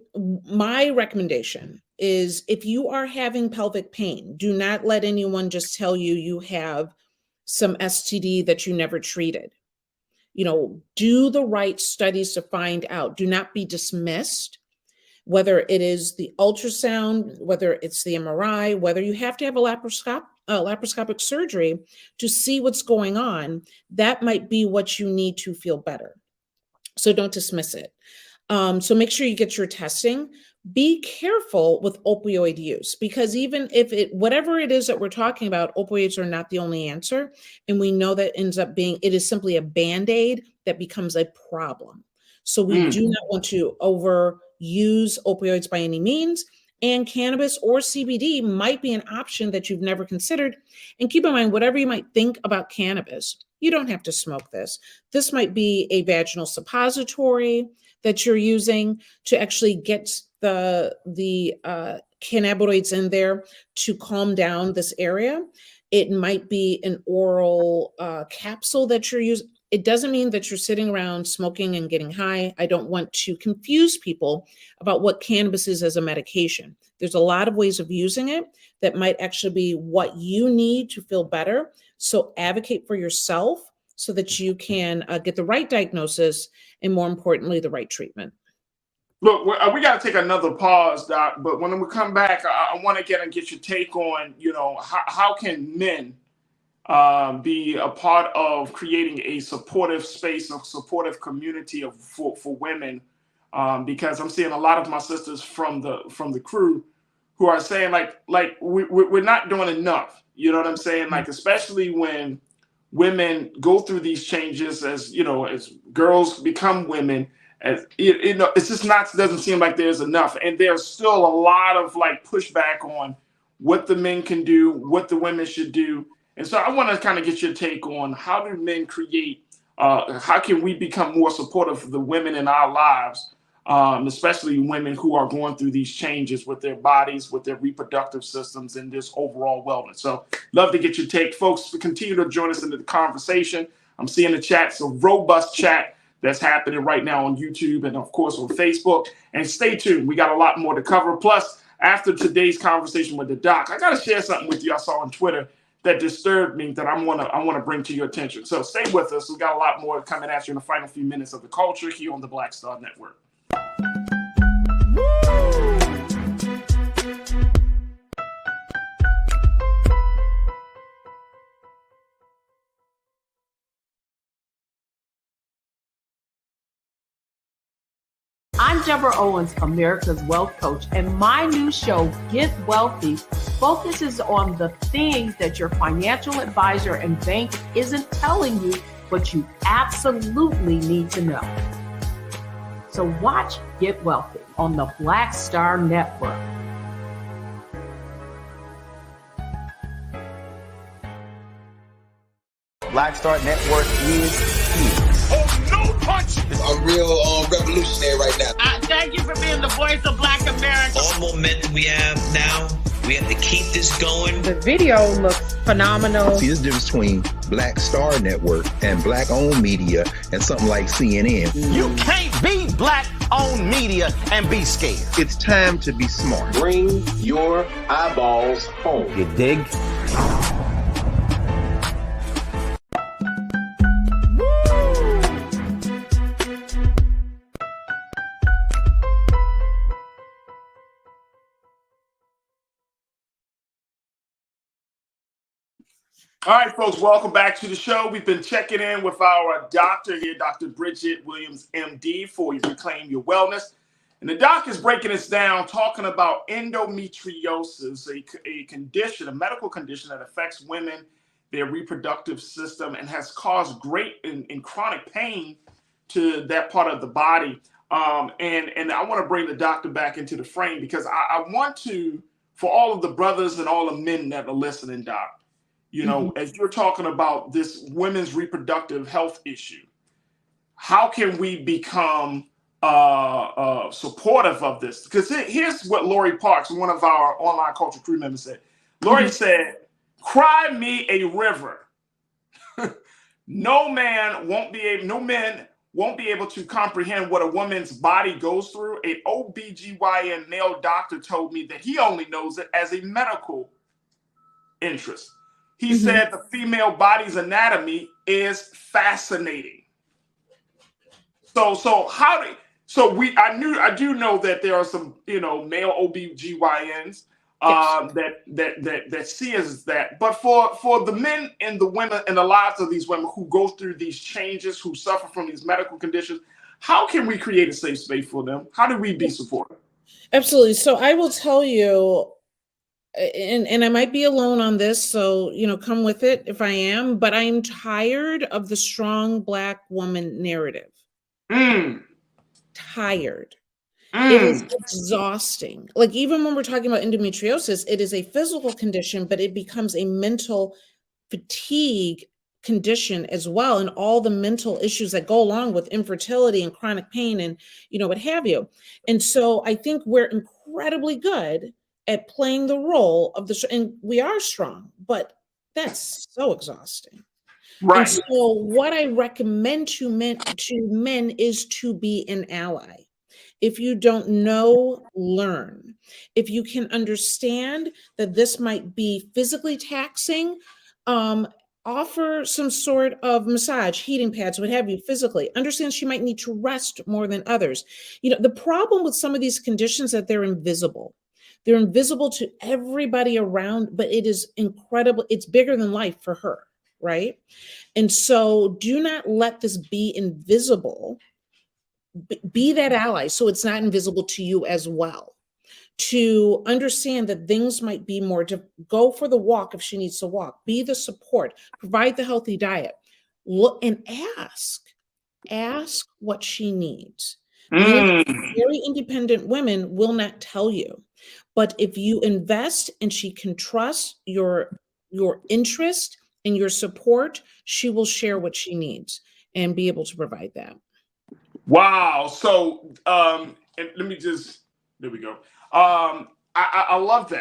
recommendation is if you are having pelvic pain, do not let anyone just tell you you have some STD that you never treated. do the right studies to find out. Do not be dismissed, whether it is the ultrasound, whether it's the MRI, whether you have to have a laparoscopic surgery to see what's going on. That might be what you need to feel better. So don't dismiss it. So make sure you get your testing. Be careful with opioid use, because even if whatever it is that we're talking about, opioids are not the only answer. And we know that ends up being, it is simply a Band-Aid that becomes a problem. So we do not want to overuse opioids by any means. And cannabis or CBD might be an option that you've never considered. And keep in mind, whatever you might think about cannabis, you don't have to smoke this. This might be a vaginal suppository that you're using to actually get the cannabinoids in there to calm down this area. It might be an oral capsule that you're using. It doesn't mean that you're sitting around smoking and getting high. I don't want to confuse people about what cannabis is as a medication. There's a lot of ways of using it that might actually be what you need to feel better. So advocate for yourself so that you can get the right diagnosis and, more importantly, the right treatment. Look, we got to take another pause, Doc. But when we come back, I want to get your take on, how can men be a part of creating a supportive space, a supportive community for women, because I'm seeing a lot of my sisters from the crew who are saying like we're not doing enough. You know what I'm saying? Like, especially when women go through these changes, as girls become women, as it's just doesn't seem like there's enough, and there's still a lot of pushback on what the men can do, what the women should do. And so I want to kind of get your take on how do men create, how can we become more supportive of the women in our lives, especially women who are going through these changes with their bodies, with their reproductive systems, and this overall wellness. So love to get your take. Folks, continue to join us into the conversation. I'm seeing the chat, so robust chat that's happening right now on YouTube and, of course, on Facebook. And stay tuned. We got a lot more to cover. Plus, after today's conversation with the doc, I got to share something with you I saw on Twitter that disturbed me that I want to bring to your attention. So stay with us. We got a lot more coming at you in the final few minutes of the culture here on the Black Star Network. I'm Deborah Owens, America's Wealth Coach, and my new show, Get Wealthy, focuses on the things that your financial advisor and bank isn't telling you, but you absolutely need to know. So watch Get Wealthy on the Black Star Network. Black Star Network is here. Oh, no punch! I'm real revolutionary right now. Thank you for being the voice of Black America. All momentum we have now, we have to keep this going. The video looks phenomenal. See, there's a difference between Black Star Network and black-owned media and something like CNN. You can't be black-owned media and be scared. It's time to be smart. Bring your eyeballs home. You dig? All right, folks, welcome back to the show. We've been checking in with our doctor here, Dr. Bridget Williams, MD, for you Reclaim Your Wellness. And the doc is breaking us down, talking about endometriosis, a condition, a medical condition that affects women, their reproductive system, and has caused great and chronic pain to that part of the body. And I want to bring the doctor back into the frame because I want to, for all of the brothers and all the men that are listening, doc, as you're talking about this women's reproductive health issue, how can we become supportive of this? Because here's what Lori Parks, one of our online culture crew members, said. Lori said, "Cry me a river. No men won't be able to comprehend what a woman's body goes through. An OBGYN male doctor told me that he only knows it as a medical interest. He said the female body's anatomy is fascinating. So how do I do know that there are some, male OBGYNs that see us as that. But for the men and the women and the lives of these women who go through these changes, who suffer from these medical conditions, how can we create a safe space for them? How do we be supportive? Absolutely. So I will tell you, and I might be alone on this, so come with it if I am, but I am tired of the strong Black woman narrative. Tired. It is exhausting. Like, even when we're talking about endometriosis, it is a physical condition, but it becomes a mental fatigue condition as well, and all the mental issues that go along with infertility and chronic pain and what have you. And so I think we're incredibly good at playing the role of and we are strong, but that's so exhausting. Right. And so what I recommend to men is to be an ally. If you don't know, learn. If you can understand that this might be physically taxing, offer some sort of massage, heating pads, what have you, physically. Understand she might need to rest more than others. The problem with some of these conditions that they're invisible. They're invisible to everybody around, but it is incredible. It's bigger than life for her, right? And so do not let this be invisible. Be that ally so it's not invisible to you as well. To understand that things might be more, to go for the walk if she needs to walk, be the support, provide the healthy diet, look and ask what she needs. Very independent women will not tell you, but if you invest and she can trust your interest and your support, she will share what she needs and be able to provide that. Wow. So and let me just, there we go. I love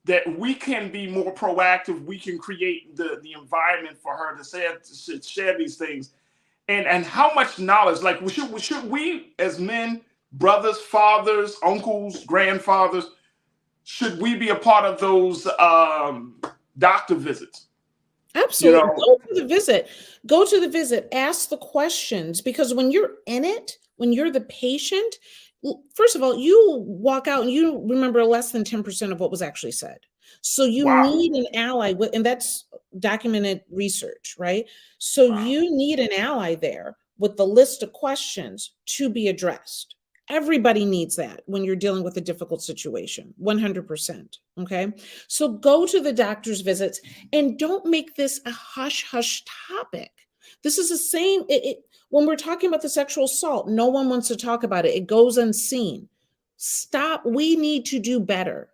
that we can be more proactive. We can create the environment for her to share these things. And how much knowledge, like should we as men, brothers, fathers, uncles, grandfathers, should we be a part of those doctor visits? Absolutely. Go to the visit, ask the questions, because when you're in it, when you're the patient, first of all, you walk out and you remember less than 10% of what was actually said. So you need an ally and that's documented research, right? So you need an ally there with the list of questions to be addressed. Everybody needs that when you're dealing with a difficult situation, 100%. Okay. So go to the doctor's visits and don't make this a hush hush topic. This is the same. When we're talking about the sexual assault, no one wants to talk about it. It goes unseen. Stop. We need to do better.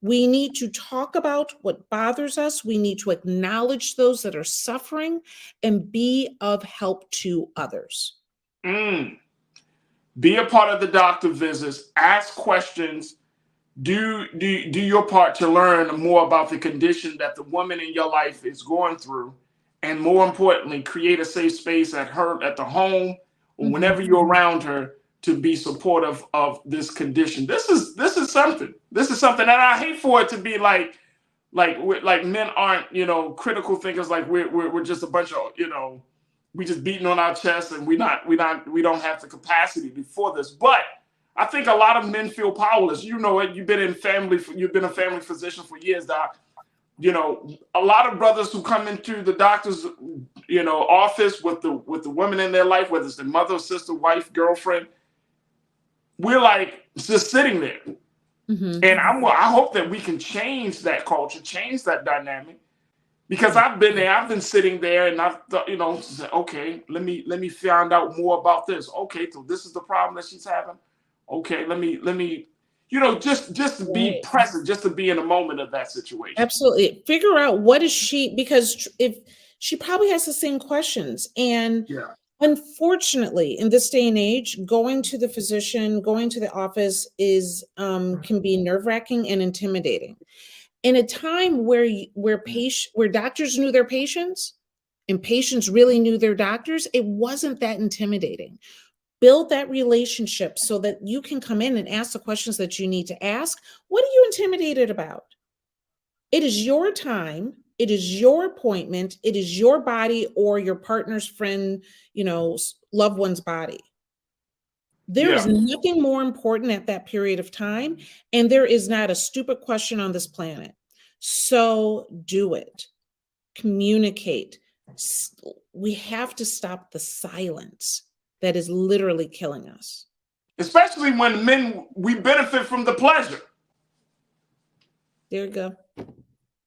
We need to talk about what bothers us. We need to acknowledge those that are suffering and be of help to others. Be a part of the doctor visits, ask questions, do your part to learn more about the condition that the woman in your life is going through. And more importantly, create a safe space at the home, or whenever you're around her, to be supportive of this condition. This is something. This is something, and I hate for it to be like men aren't, critical thinkers, like we're just a bunch of, we just beating on our chests and we don't have the capacity before this. But I think a lot of men feel powerless. You know it. You've been a family physician for years, Doc. A lot of brothers who come into the doctor's, office with the women in their life, whether it's the mother, sister, wife, girlfriend, we're like just sitting there. And I hope that we can change that culture, change that dynamic. Because I've been there, I've been sitting there, and I've thought, said, okay, let me find out more about this. Okay, so this is the problem that she's having. Okay, let me, just to be present, just to be in a moment of that situation. Absolutely. Figure out what is she, because if she probably has the same questions. And unfortunately, in this day and age, going to the physician, going to the office is can be nerve-wracking and intimidating. In a time where doctors knew their patients and patients really knew their doctors, it wasn't that intimidating. Build that relationship so that you can come in and ask the questions that you need to ask. What are you intimidated about? It is your time. It is your appointment. It is your body or your partner's friend, loved one's body. There is nothing more important at that period of time, and there is not a stupid question on this planet. So do it. Communicate. We have to stop the silence that is literally killing us. Especially when men, we benefit from the pleasure. There you go.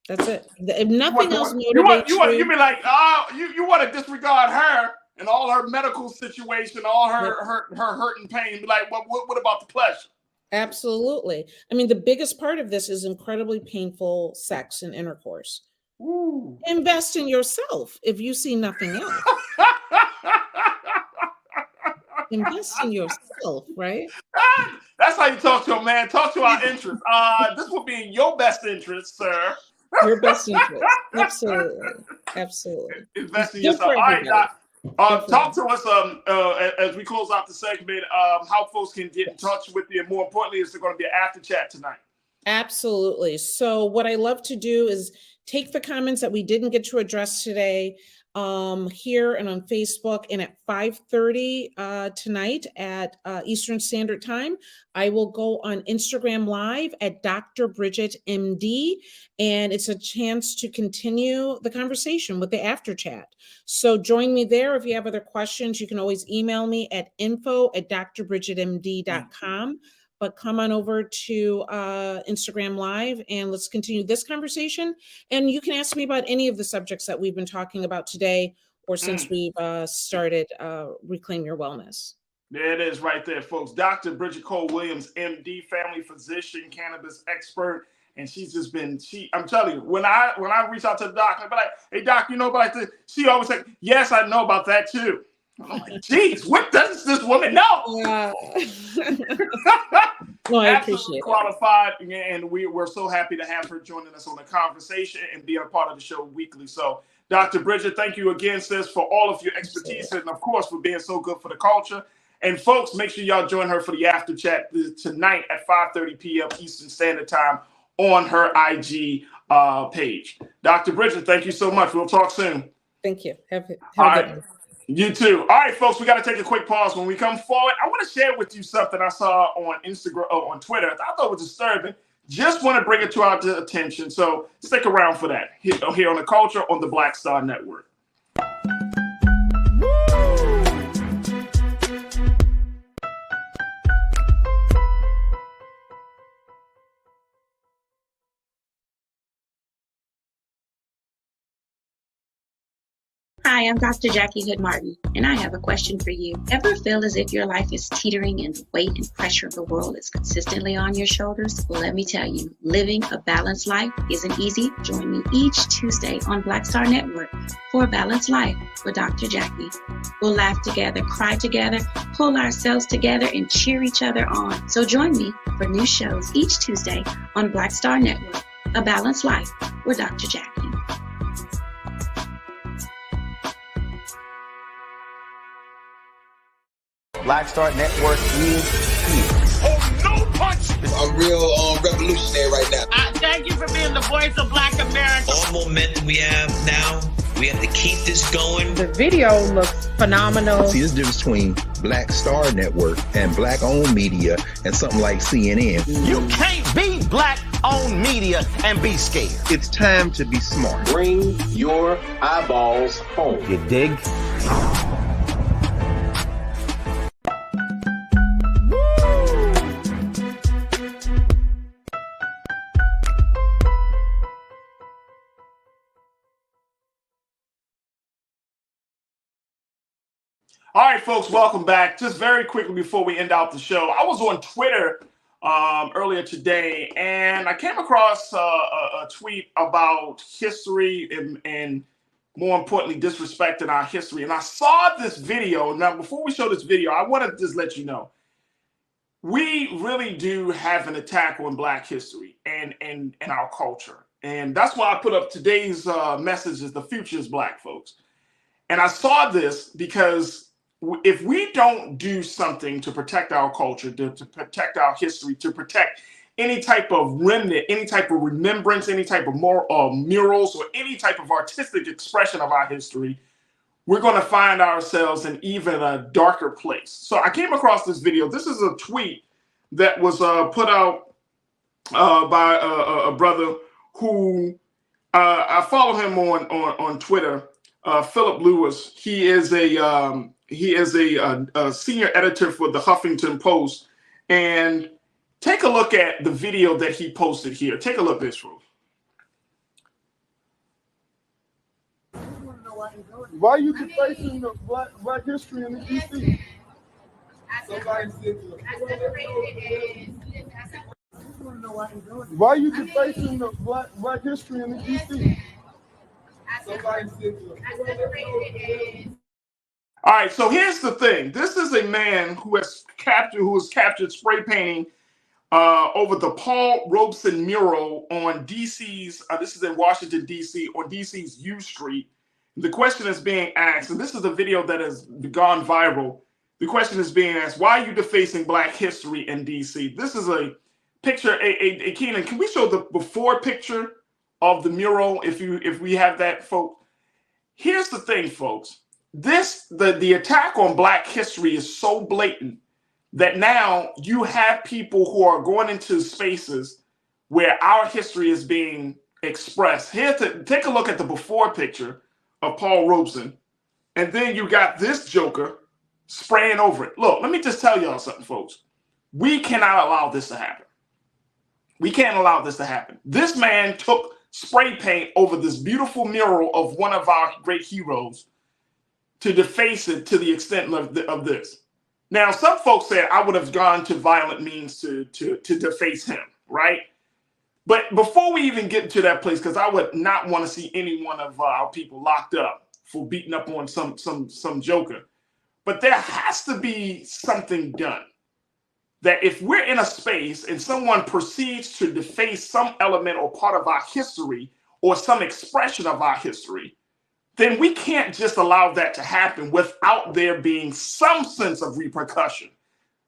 That's it. If nothing else motivates you be like, oh, you want to disregard her and all her medical situation, all her hurt and pain. Be like, what about the pleasure? Absolutely. I mean, the biggest part of this is incredibly painful sex and intercourse. Ooh. Invest in yourself if you see nothing else. Invest in yourself, right? That's how you talk to a man. Talk to our interests. This will be in your best interest, sir. Your best interest. Absolutely. Absolutely. Invest in yourself. All right, Doc. Talk to us as we close out the segment, how folks can get in touch with you. And more importantly, is there going to be an after chat tonight? Absolutely. So what I love to do is take the comments that we didn't get to address today here and on Facebook, and at 5:30 tonight at Eastern Standard Time, I will go on Instagram Live at Dr. Bridget MD, and it's a chance to continue the conversation with the after chat. So join me there. If you have other questions, you can always email me at info@drbridgetmd.com. But come on over to Instagram Live and let's continue this conversation. And you can ask me about any of the subjects that we've been talking about today or since we've started Reclaim Your Wellness. There it is right there, folks. Dr. Bridget Cole Williams, MD, family physician, cannabis expert. And she's just been, I'm telling you, when I reach out to the doc, I'll be like, hey, doc, you know about this? She always said, yes, I know about that too. I'm like, geez, what does this woman know? No, I Absolutely appreciate qualified, and we're so happy to have her joining us on the conversation and being a part of the show weekly. So, Dr. Bridget, thank you again, sis, for all of your expertise and, of course, for being so good for the culture. And, folks, make sure y'all join her for the after chat tonight at 5:30 p.m. Eastern Standard Time on her IG page. Dr. Bridget, thank you so much. We'll talk soon. Thank you. Have a good one. You too. All right, folks, we got to take a quick pause. When we come forward, I want to share with you something I saw on Instagram, on Twitter. I thought it was disturbing. Just want to bring it to our attention. So stick around for that here on The Culture on the Black Star Network. Hi, I'm Dr. Jackie Hood Martin, and I have a question for you. Ever feel as if your life is teetering and the weight and pressure of the world is consistently on your shoulders? Well, let me tell you, living a balanced life isn't easy. Join me each Tuesday on Black Star Network for A Balanced Life with Dr. Jackie. We'll laugh together, cry together, pull ourselves together, and cheer each other on. So join me for new shows each Tuesday on Black Star Network, A Balanced Life with Dr. Jackie. Black Star Network is here. Oh, no punch! I'm real revolutionary right now. Thank you for being the voice of Black America. All momentum we have now, we have to keep this going. The video looks phenomenal. See, there's a difference between Black Star Network and black-owned media and something like CNN. You can't be black-owned media and be scared. It's time to be smart. Bring your eyeballs home. You dig? All right, folks, welcome back. Just very quickly before we end out the show, I was on Twitter earlier today, and I came across a tweet about history and more importantly, disrespecting our history. And I saw this video. Now, before we show this video, I want to just let you know, we really do have an attack on Black history and our culture. And that's why I put up today's message is the future is Black, folks. And I saw this because if we don't do something to protect our culture, to protect our history, to protect any type of remnant, any type of remembrance, any type of murals, or any type of artistic expression of our history, we're going to find ourselves in even a darker place. So I came across this video. This is a tweet that was put out by a brother who I follow him on Twitter, Philip Lewis. He is a senior editor for the Huffington Post. And take a look at the video that he posted here. Take a look at this, folks. Why are you defacing the black history in the DC? Why are you defacing the black history in the DC? All right, so here's the thing. This is a man who was captured spray painting over the Paul Robeson mural on DC's. This is in Washington D.C. on DC's U Street. The question is being asked, and this is a video that has gone viral. The question is being asked: why are you defacing Black history in D.C.? This is a picture. Keenan, can we show the before picture of the mural? If we have that, folks. Here's the thing, folks. The attack on Black history is so blatant that now you have people who are going into spaces where our history is being expressed. Take a look at the before picture of Paul Robeson, and then you got this joker spraying over it. Look, let me just tell y'all something, folks. We cannot allow this to happen. We can't allow this to happen. This man took spray paint over this beautiful mural of one of our great heroes to deface it to the extent of this. Now, some folks said I would have gone to violent means to deface him, right? But before we even get to that place, because I would not want to see any one of our people locked up for beating up on some joker. But there has to be something done. That if we're in a space and someone proceeds to deface some element or part of our history or some expression of our history, then we can't just allow that to happen without there being some sense of repercussion.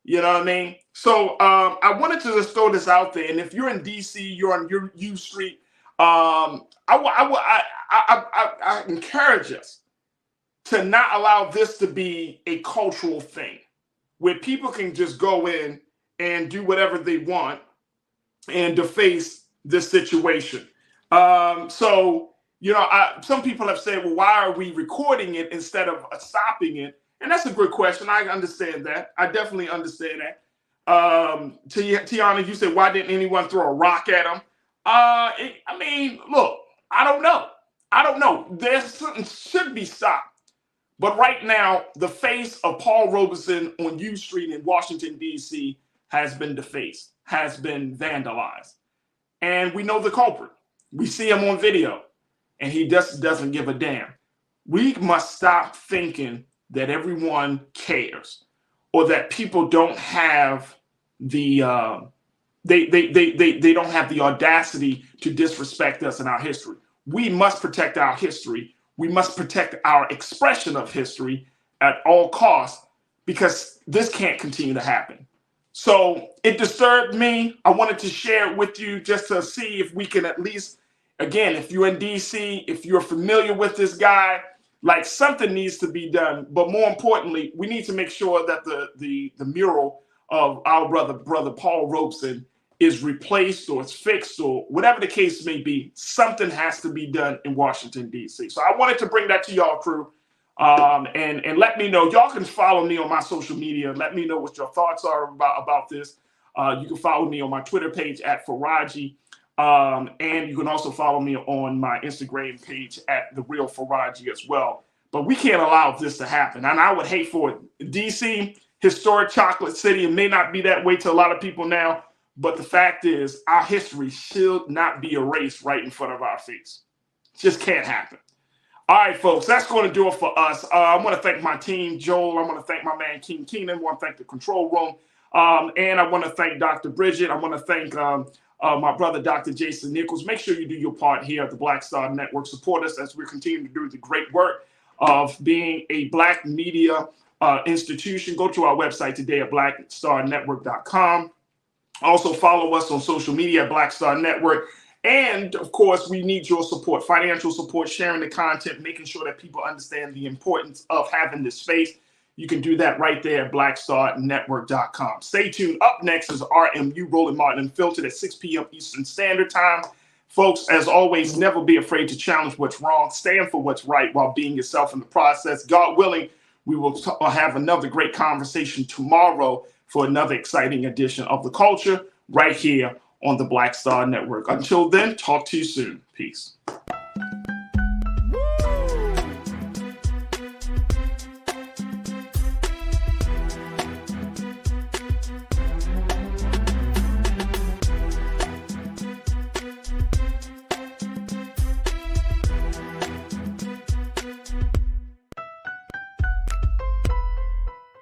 You know what I mean? So I wanted to just throw this out there. And if you're in DC, you're on your U Street, I encourage us to not allow this to be a cultural thing where people can just go in and do whatever they want and deface this situation. So, you know, some people have said, well, why are we recording it instead of stopping it? And that's a good question. I understand that. I definitely understand that. Tiana, you said, why didn't anyone throw a rock at him? I mean, look, I don't know. There's something should be stopped. But right now, the face of Paul Robeson on U Street in Washington, D.C. has been defaced, has been vandalized. And we know the culprit. We see him on video, and he just doesn't give a damn. We must stop thinking that everyone cares or that people don't have the they don't have the audacity to disrespect us and our history. We must protect our history. We must protect our expression of history at all costs because this can't continue to happen. So it disturbed me. I wanted to share it with you just to see if we can at least, again, if you're in DC, if you're familiar with this guy, like something needs to be done. But more importantly, we need to make sure that the mural of our brother Paul Robeson is replaced or it's fixed or whatever the case may be. Something has to be done in Washington, D.C. So I wanted to bring that to y'all, crew. And let me know. Y'all can follow me on my social media. Let me know what your thoughts are about this. You can follow me on my Twitter page at Farajii. And you can also follow me on my Instagram page at The Real Farajii as well. But we can't allow this to happen. And I would hate for it. D.C., historic chocolate city. It may not be that way to a lot of people now. But the fact is, our history should not be erased right in front of our face. It just can't happen. All right, folks, that's going to do it for us. I want to thank my team, Joel. I want to thank my man, King Keenan. I want to thank the control room. And I want to thank Dr. Bridget. I want to thank my brother, Dr. Jason Nichols. Make sure you do your part here at the Black Star Network. Support us as we continue to do the great work of being a Black media institution. Go to our website today at blackstarnetwork.com. Also follow us on social media at Black Star Network. And of course, we need your support, financial support, sharing the content, making sure that people understand the importance of having this space. You can do that right there at blackstarnetwork.com. Stay tuned. Up next is RMU, Roland Martin Unfiltered at 6 p.m. Eastern Standard Time. Folks, as always, never be afraid to challenge what's wrong. Stand for what's right while being yourself in the process. God willing, we will have another great conversation tomorrow for another exciting edition of The Culture right here on the Black Star Network. Until then, talk to you soon. Peace.